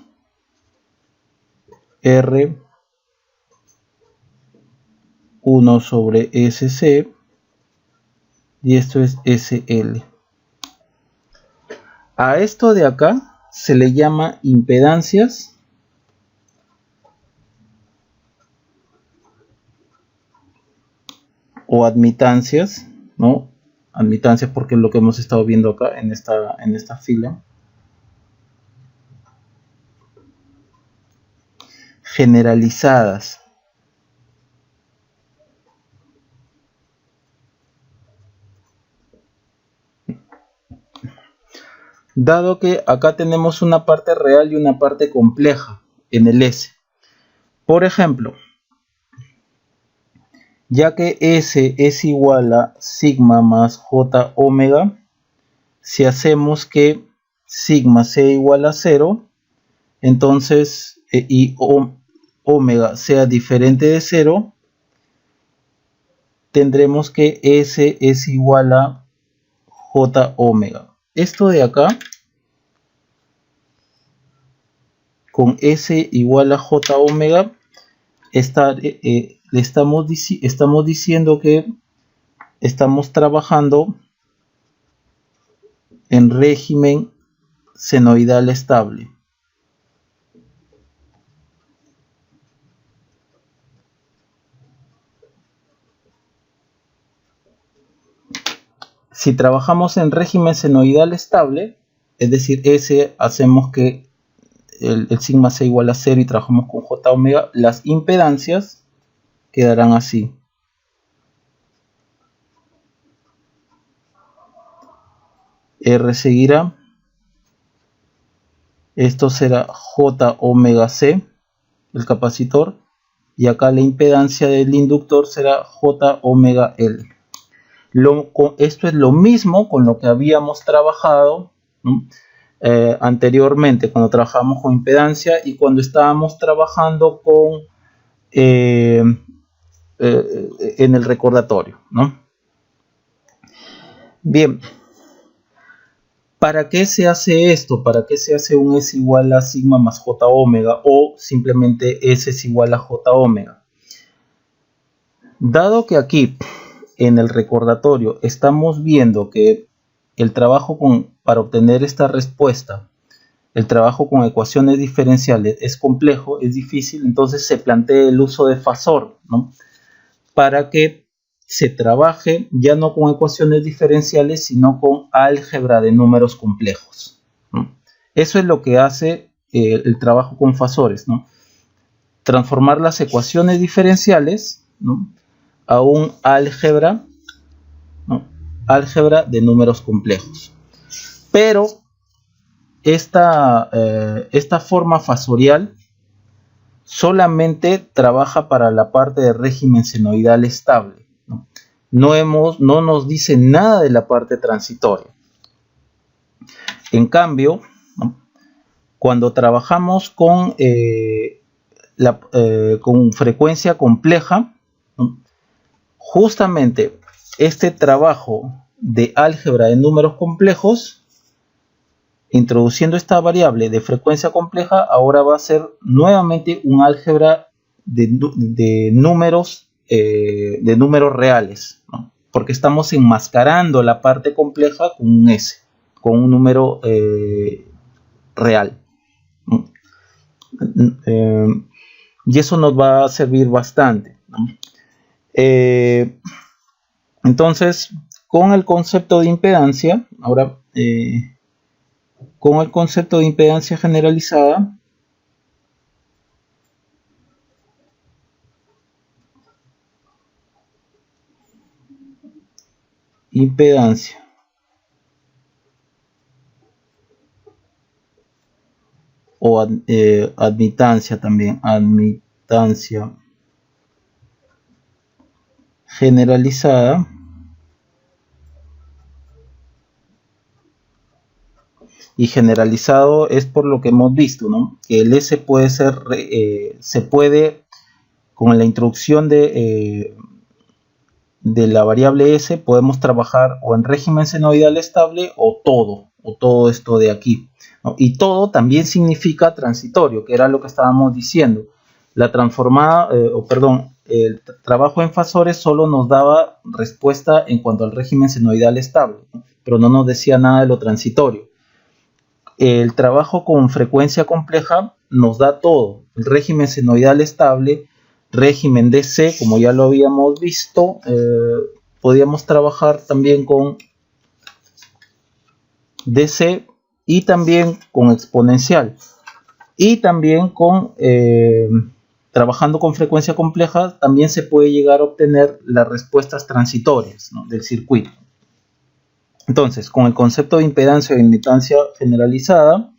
R 1 sobre SC y esto es SL. A esto de acá se le llama impedancias o admitancias, ¿no? Admitancias porque es lo que hemos estado viendo acá en esta fila. Generalizadas. Dado que acá tenemos una parte real y una parte compleja en el S. Por ejemplo, ya que S es igual a sigma más J omega, si hacemos que sigma sea igual a 0, entonces y omega sea diferente de 0, tendremos que S es igual a J omega. Esto de acá, con S igual a J omega, le estamos diciendo que estamos trabajando en régimen senoidal estable. Si trabajamos en régimen senoidal estable, es decir, S hacemos que el sigma sea igual a 0 y trabajamos con J omega, las impedancias quedarán así. R seguirá. Esto será J omega C, el capacitor, y acá la impedancia del inductor será J omega L. Esto es lo mismo con lo que habíamos trabajado, ¿no? Anteriormente, cuando trabajamos con impedancia y cuando estábamos trabajando con en el recordatorio, ¿no? Bien, ¿para qué se hace esto? ¿Para qué se hace un S igual a sigma más J omega o simplemente S es igual a J omega? Dado que aquí en el recordatorio estamos viendo que el trabajo para obtener esta respuesta, el trabajo con ecuaciones diferenciales es complejo, es difícil, entonces se plantea el uso de fasor, ¿no? Para que se trabaje ya no con ecuaciones diferenciales, sino con álgebra de números complejos, ¿no? Eso es lo que hace el trabajo con fasores, ¿no? Transformar las ecuaciones diferenciales, ¿no?, a un álgebra, ¿no?, álgebra de números complejos. pero esta forma fasorial solamente trabaja para la parte de régimen senoidal estable, ¿no? No nos dice nada de la parte transitoria. En cambio, ¿no?, cuando trabajamos con frecuencia compleja, ¿no?, justamente este trabajo de álgebra de números complejos, introduciendo esta variable de frecuencia compleja, ahora va a ser nuevamente un álgebra de números reales, ¿no?, porque estamos enmascarando la parte compleja con un S, con un número real. Y eso nos va a servir bastante, ¿no? Entonces, con el concepto de impedancia, ahora con el concepto de impedancia generalizada, impedancia o admitancia también, admitancia generalizada, y generalizado es por lo que hemos visto, ¿no?, que el S puede ser, se puede, con la introducción de la variable S, podemos trabajar o en régimen senoidal estable o todo esto de aquí, ¿no? Y todo también significa transitorio, que era lo que estábamos diciendo. La transformada, el trabajo en fasores solo nos daba respuesta en cuanto al régimen senoidal estable, ¿no?, pero no nos decía nada de lo transitorio. El trabajo con frecuencia compleja nos da todo: el régimen senoidal estable, régimen DC, como ya lo habíamos visto. Podíamos trabajar también con DC y también con exponencial, y también con trabajando con frecuencia compleja también se puede llegar a obtener las respuestas transitorias, ¿no?, del circuito. Entonces, con el concepto de impedancia o admitancia generalizada,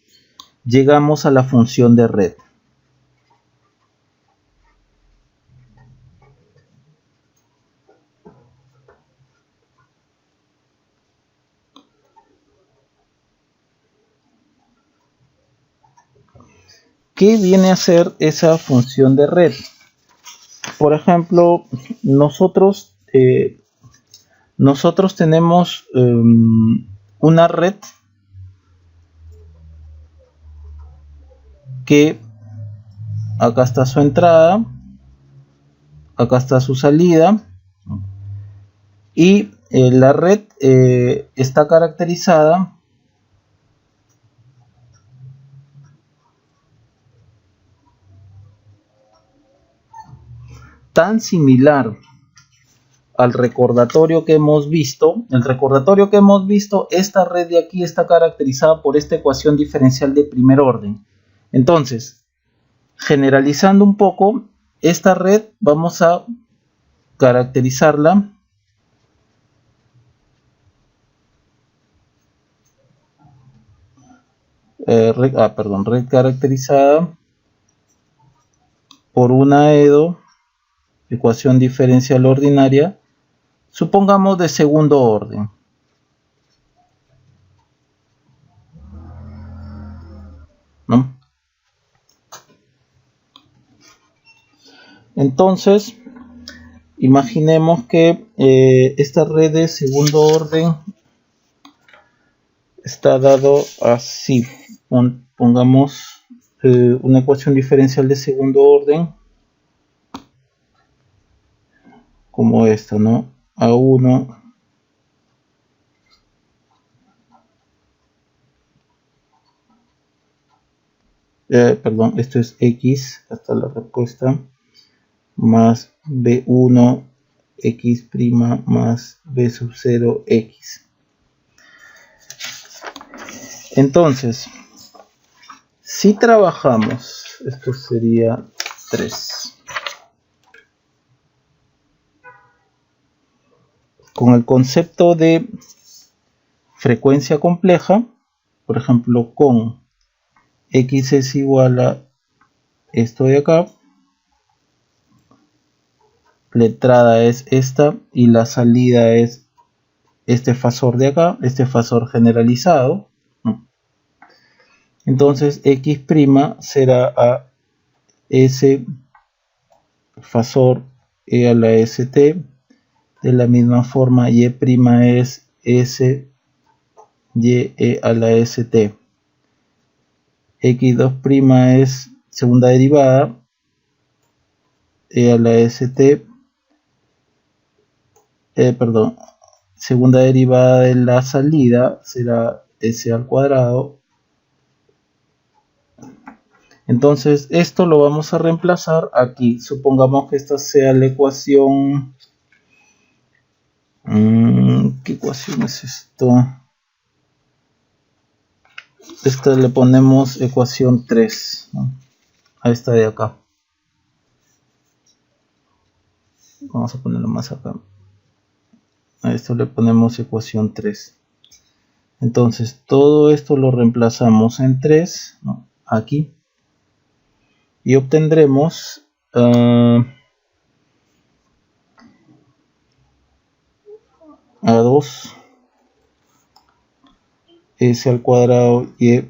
llegamos a la función de red. ¿Qué viene a ser esa función de red? Por ejemplo, nosotros tenemos una red que acá está su entrada, acá está su salida, y la red está caracterizada tan similar al recordatorio que hemos visto. El recordatorio que hemos visto, esta red de aquí está caracterizada por esta ecuación diferencial de primer orden. Entonces, generalizando un poco, esta red vamos a caracterizarla red caracterizada por una ecuación diferencial ordinaria, supongamos de segundo orden, ¿no? Entonces, imaginemos que esta red de segundo orden está dado así. Pongamos una ecuación diferencial de segundo orden como esta, ¿no? A1 esto es x, hasta la respuesta, más b1 x' más b sub 0 x. Entonces, si trabajamos, esto sería 3, con el concepto de frecuencia compleja, por ejemplo, con x es igual a esto de acá, la entrada es esta y la salida es este fasor de acá, este fasor generalizado. Entonces x' será a s fasor e a la st. De la misma forma y' es s y e a la st. x2' es segunda derivada e a la st, perdón, segunda derivada de la salida será s al cuadrado. Entonces esto lo vamos a reemplazar aquí. Supongamos que esta sea la ecuación. ¿Qué ecuación es esto? Esta le ponemos ecuación 3, ¿no? A esta de acá. Vamos a ponerlo más acá. A esto le ponemos ecuación 3. Entonces todo esto lo reemplazamos en 3, ¿no? Aquí. Y obtendremos a2 s al cuadrado y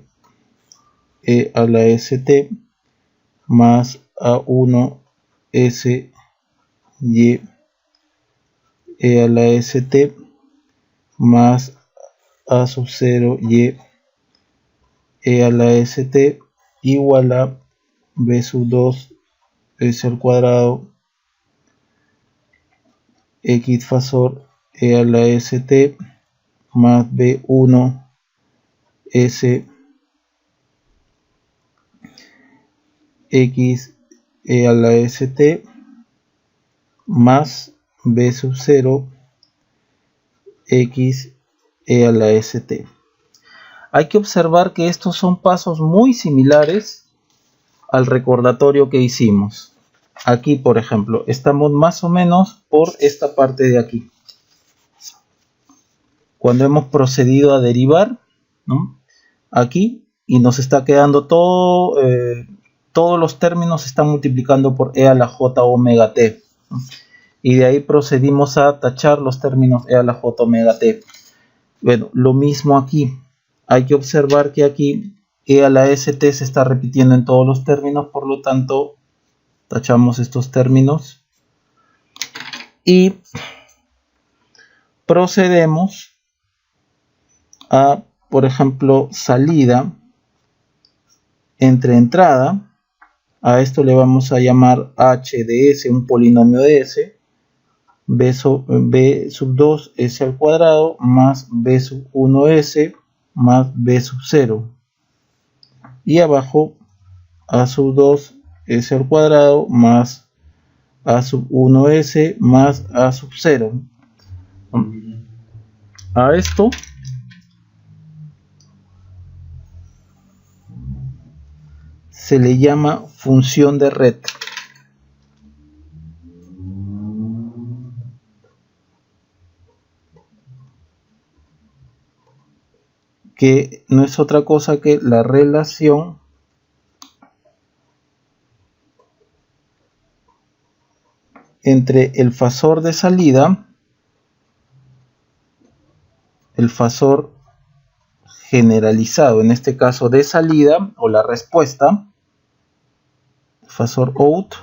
e a la st más a1 s y e a la st más a sub 0 y e a la st igual a b sub 2 s al cuadrado x fasor e a la st más b1 s x e a la st más b sub 0 x e a la st. Hay que observar que estos son pasos muy similares al recordatorio que hicimos. Aquí, por ejemplo, estamos más o menos por esta parte de aquí. Cuando hemos procedido a derivar, ¿no? Aquí, y nos está quedando todo, todos los términos se están multiplicando por e a la j omega t, ¿no? Y de ahí procedimos a tachar los términos e a la j omega t. Bueno, lo mismo aquí. Hay que observar que aquí e a la st se está repitiendo en todos los términos, por lo tanto tachamos estos términos y procedemos a, por ejemplo, salida entre entrada. A esto le vamos a llamar h de s, un polinomio de s, b sub 2 s al cuadrado más b sub 1 s más b sub 0. Y abajo a sub 2 s al cuadrado más a sub 1s más a sub 0. A esto se le llama función de red. Que no es otra cosa que la relación entre el fasor de salida, el fasor generalizado, en este caso de salida, o la respuesta, fasor out,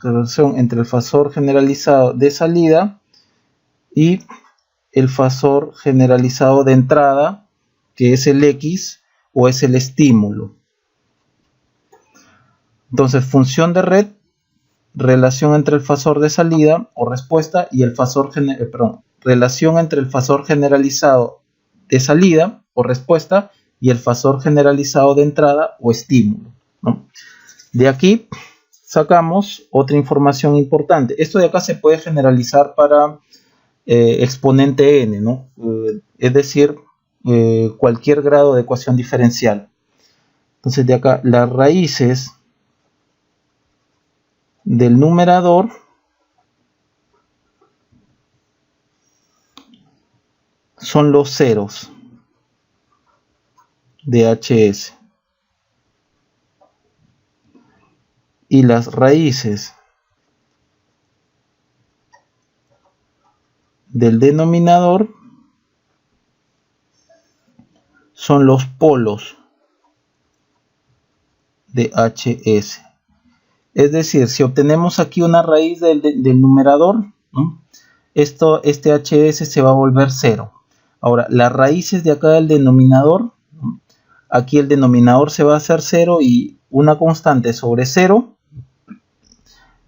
relación entre el fasor generalizado de salida y el fasor generalizado de entrada, que es el X o es el estímulo. Entonces, función de red, relación entre el fasor de salida o respuesta y el fasor relación entre el fasor generalizado de salida o respuesta y el fasor generalizado de entrada o estímulo, ¿no? De aquí sacamos otra información importante. Esto de acá se puede generalizar para exponente n, ¿no? Es decir, cualquier grado de ecuación diferencial. Entonces de acá las raíces del numerador son los ceros. de HS y las raíces del denominador son los polos de HS. Es decir, si obtenemos aquí una raíz del numerador, ¿no? Este HS se va a volver 0. Ahora, las raíces de acá del denominador, ¿no? Aquí el denominador se va a hacer 0 y una constante sobre 0,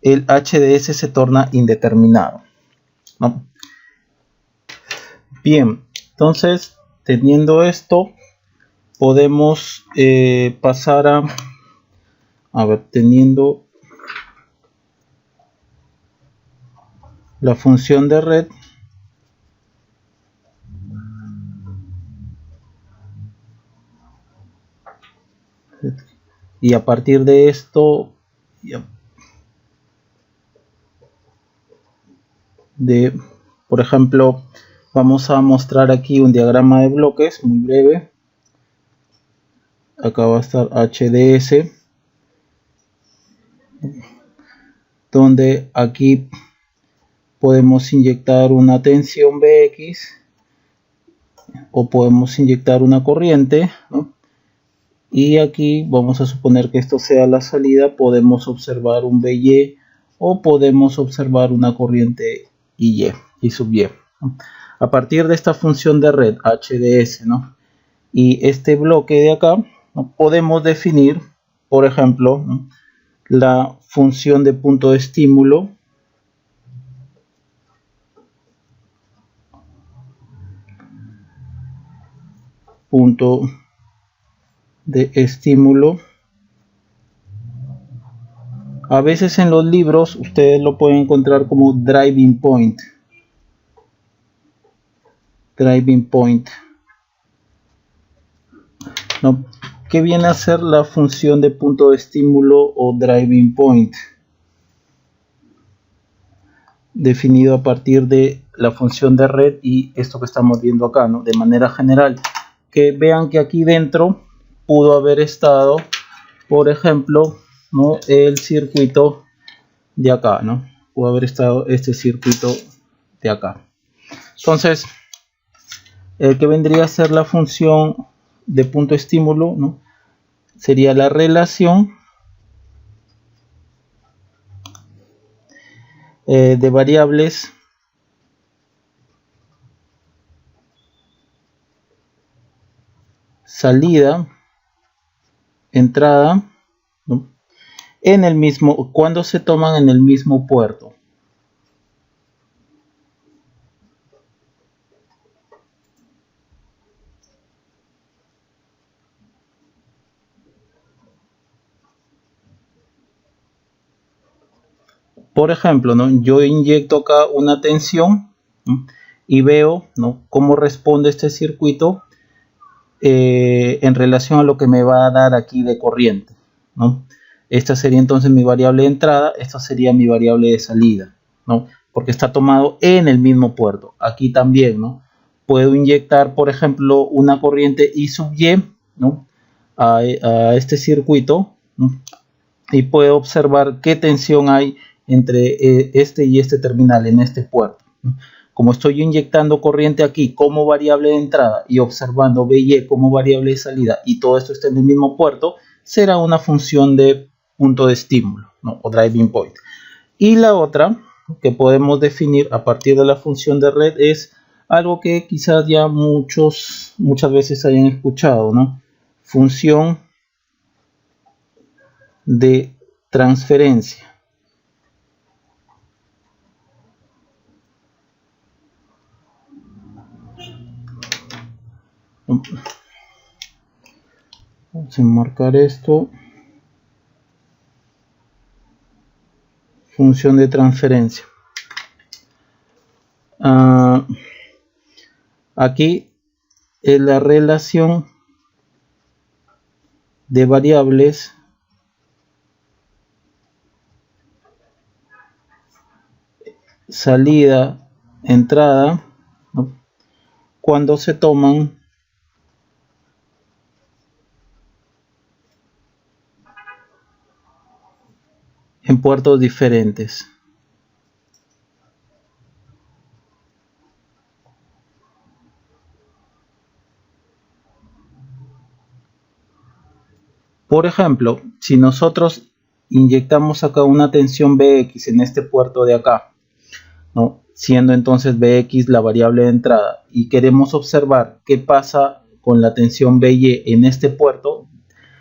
el h de s se torna indeterminado, ¿no? Bien, entonces, teniendo esto, podemos pasar a ver, teniendo la función de red, y a partir de esto, por ejemplo, vamos a mostrar aquí un diagrama de bloques muy breve. Acá va a estar HDS, donde aquí podemos inyectar una tensión Bx o podemos inyectar una corriente, ¿no? Y aquí vamos a suponer que esto sea la salida, podemos observar un BY o podemos observar una corriente IY y sub Y, ¿no? A partir de esta función de red HDS, ¿no? Y este bloque de acá, ¿no? Podemos definir, por ejemplo, ¿no? La función de punto de estímulo a veces en los libros ustedes lo pueden encontrar como driving point, ¿no? ¿Qué viene a ser la función de punto de estímulo o driving point? Definido a partir de la función de red y esto que estamos viendo acá, ¿no? De manera general, que vean que aquí dentro pudo haber estado, por ejemplo, ¿no? El circuito de acá, ¿no? Pudo haber estado este circuito de acá. Entonces, que vendría a ser la función de punto estímulo, ¿no? Sería la relación de variables salida, entrada, ¿no? En el mismo, cuando se toman en el mismo puerto. Por ejemplo, ¿no? Yo inyecto acá una tensión, ¿no? Y veo, ¿no? Cómo responde este circuito en relación a lo que me va a dar aquí de corriente, ¿no? Esta sería entonces mi variable de entrada, esta sería mi variable de salida, ¿no? Porque está tomado en el mismo puerto. Aquí también, ¿no? Puedo inyectar, por ejemplo, una corriente I sub Y, ¿no? a este circuito, ¿no? Y puedo observar qué tensión hay entre este y este terminal en este puerto, ¿no? Como estoy inyectando corriente aquí como variable de entrada y observando BY como variable de salida y todo esto está en el mismo puerto, será una función de punto de estímulo, ¿no? O driving point. Y la otra que podemos definir a partir de la función de red es algo que quizás ya muchas veces hayan escuchado, ¿no? Función de transferencia. Vamos a marcar esto. Función de transferencia. Aquí es la relación de variables salida, entrada, ¿no? Cuando se toman en puertos diferentes. Por ejemplo, si nosotros inyectamos acá una tensión Bx en este puerto de acá, ¿no? Siendo entonces Bx la variable de entrada, y queremos observar qué pasa con la tensión By en este puerto,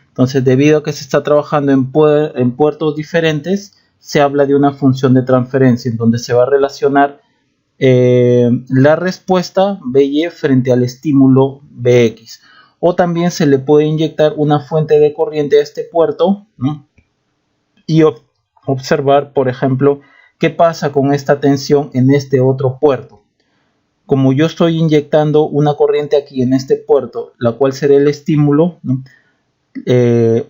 entonces debido a que se está trabajando en puertos diferentes, se habla de una función de transferencia en donde se va a relacionar la respuesta By frente al estímulo Bx. O también se le puede inyectar una fuente de corriente a este puerto, ¿no? Y observar, por ejemplo, qué pasa con esta tensión en este otro puerto. Como yo estoy inyectando una corriente aquí en este puerto, la cual será el estímulo, ¿no?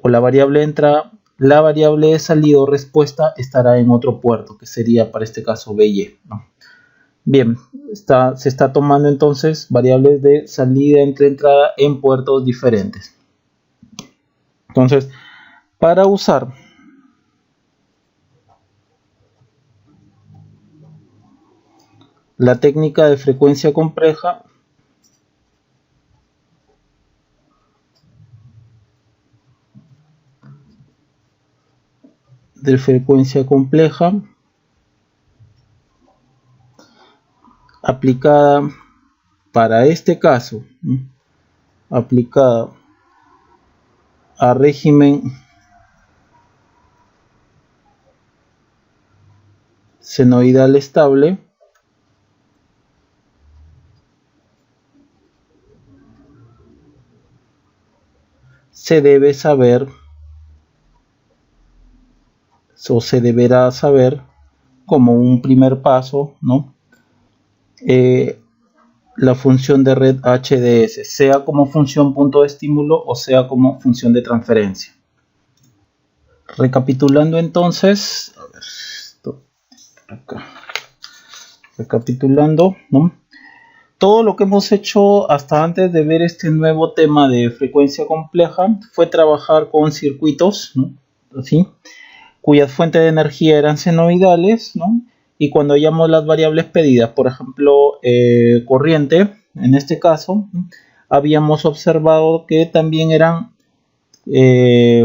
O la variable de entrada, la variable de salida o respuesta estará en otro puerto, que sería para este caso By, ¿no? Bien, se está tomando entonces variables de salida entre entrada en puertos diferentes. Entonces, para usar la técnica de frecuencia compleja, aplicada para este caso, aplicada a régimen senoidal estable, se debe saber, o se deberá saber como un primer paso, ¿no? La función de red HDS, sea como función punto de estímulo o sea como función de transferencia. Recapitulando entonces, a ver, esto acá. Recapitulando, ¿no? Todo lo que hemos hecho hasta antes de ver este nuevo tema de frecuencia compleja fue trabajar con circuitos, ¿no? Así, cuyas fuentes de energía eran senoidales, ¿no? Y cuando hallamos las variables pedidas, por ejemplo, corriente, en este caso, habíamos observado que también eran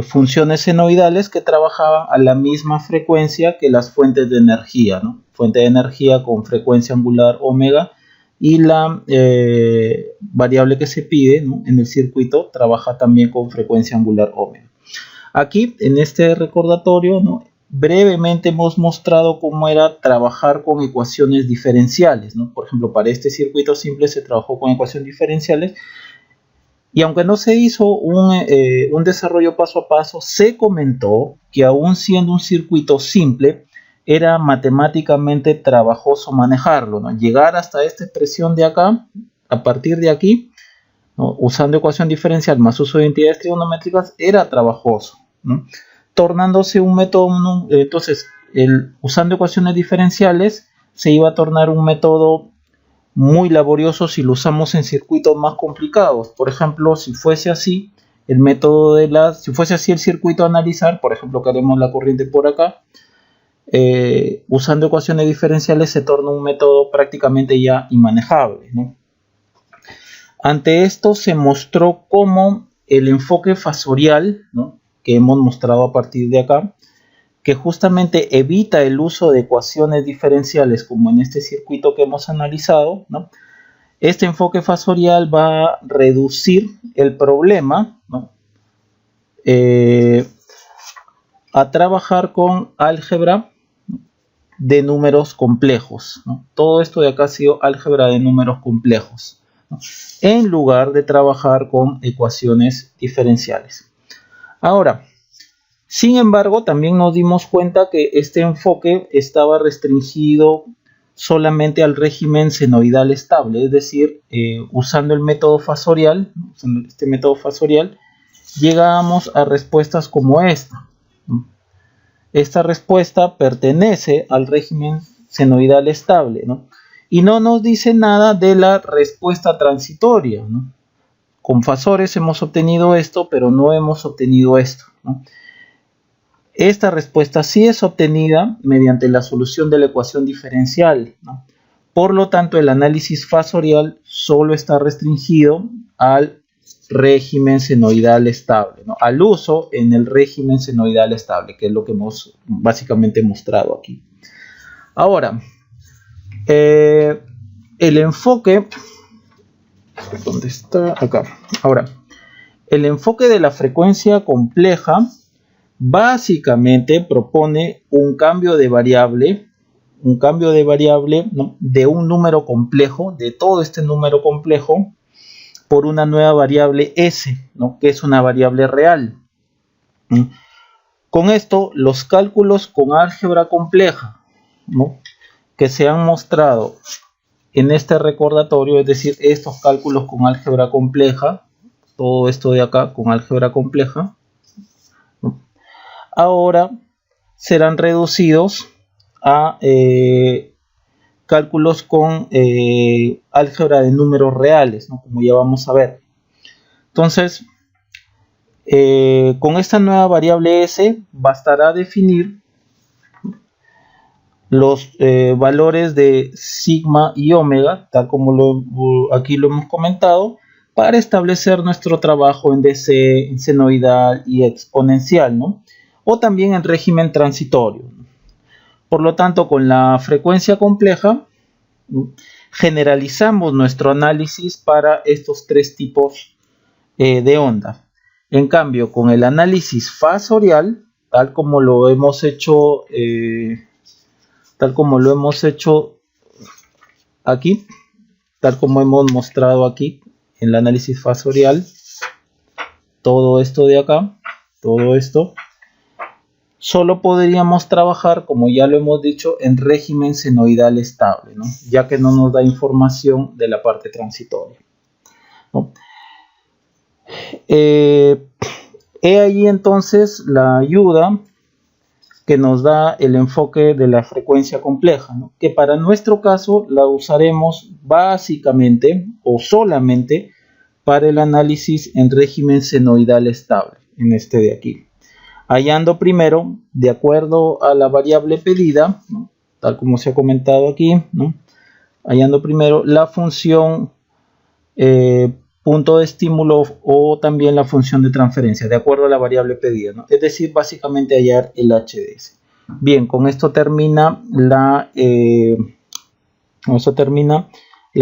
funciones senoidales que trabajaban a la misma frecuencia que las fuentes de energía, ¿no? Fuente de energía con frecuencia angular omega, y la variable que se pide, ¿no?, en el circuito trabaja también con frecuencia angular omega. Aquí en este recordatorio, ¿no?, brevemente hemos mostrado cómo era trabajar con ecuaciones diferenciales, ¿no? Por ejemplo, para este circuito simple se trabajó con ecuaciones diferenciales, y aunque no se hizo un desarrollo paso a paso, se comentó que aún siendo un circuito simple, era matemáticamente trabajoso manejarlo, ¿no? Llegar hasta esta expresión de acá, a partir de aquí, ¿no?, usando ecuación diferencial más uso de identidades trigonométricas, era trabajoso, ¿no?, tornándose un método, entonces, usando ecuaciones diferenciales, se iba a tornar un método muy laborioso si lo usamos en circuitos más complicados. Por ejemplo, si fuese así el método si fuese así el circuito a analizar, por ejemplo, que haremos la corriente por acá, usando ecuaciones diferenciales se torna un método prácticamente ya inmanejable, ¿no? Ante esto se mostró cómo el enfoque fasorial, ¿no?, que hemos mostrado a partir de acá, que justamente evita el uso de ecuaciones diferenciales como en este circuito que hemos analizado, ¿no? Este enfoque fasorial va a reducir el problema, ¿no?, a trabajar con álgebra de números complejos, ¿no? Todo esto de acá ha sido álgebra de números complejos, ¿no?, en lugar de trabajar con ecuaciones diferenciales. Ahora, sin embargo, también nos dimos cuenta que este enfoque estaba restringido solamente al régimen senoidal estable, es decir, usando el método fasorial, usando este método fasorial, llegábamos a respuestas como esta. Esta respuesta pertenece al régimen senoidal estable, ¿no?, y no nos dice nada de la respuesta transitoria, ¿no? Con fasores hemos obtenido esto, pero no hemos obtenido esto, ¿no? Esta respuesta sí es obtenida mediante la solución de la ecuación diferencial, ¿no? Por lo tanto, el análisis fasorial solo está restringido al régimen senoidal estable, ¿no? Al uso en el régimen senoidal estable, que es lo que hemos básicamente mostrado aquí. Ahora, el enfoque, ¿dónde está? Acá. Ahora, el enfoque de la frecuencia compleja básicamente propone un cambio de variable, ¿no? De un número complejo, de todo este número complejo, por una nueva variable S, ¿no? Que es una variable real. Con esto, los cálculos con álgebra compleja, ¿no? Que se han mostrado en este recordatorio, es decir, estos cálculos con álgebra compleja, todo esto de acá con álgebra compleja, ¿no? Ahora serán reducidos a cálculos con álgebra de números reales, ¿no? Como ya vamos a ver. Entonces, con esta nueva variable S bastará definir los valores de sigma y omega, tal como aquí lo hemos comentado, para establecer nuestro trabajo en DC, en senoidal y exponencial, ¿no? O también en régimen transitorio. Por lo tanto, con la frecuencia compleja, generalizamos nuestro análisis para estos tres tipos de onda. En cambio, con el análisis fasorial, tal como lo hemos hecho aquí, tal como hemos mostrado aquí en el análisis fasorial, todo esto de acá, todo esto, solo podríamos trabajar, como ya lo hemos dicho, en régimen senoidal estable, ¿no? Ya que no nos da información de la parte transitoria, ¿no? He ahí entonces la ayuda que nos da el enfoque de la frecuencia compleja, ¿no? Que para nuestro caso la usaremos básicamente o solamente para el análisis en régimen senoidal estable, en este de aquí. Hallando primero, de acuerdo a la variable pedida, ¿no? Tal como se ha comentado aquí, ¿no? Hallando primero la función punto de estímulo o también la función de transferencia, de acuerdo a la variable pedida, ¿no? Es decir, básicamente hallar el HDS. Bien, con esto termina la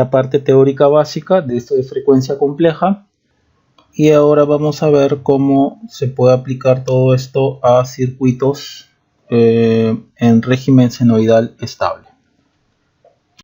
parte teórica básica de esto de frecuencia compleja. Y ahora vamos a ver cómo se puede aplicar todo esto a circuitos en régimen senoidal estable.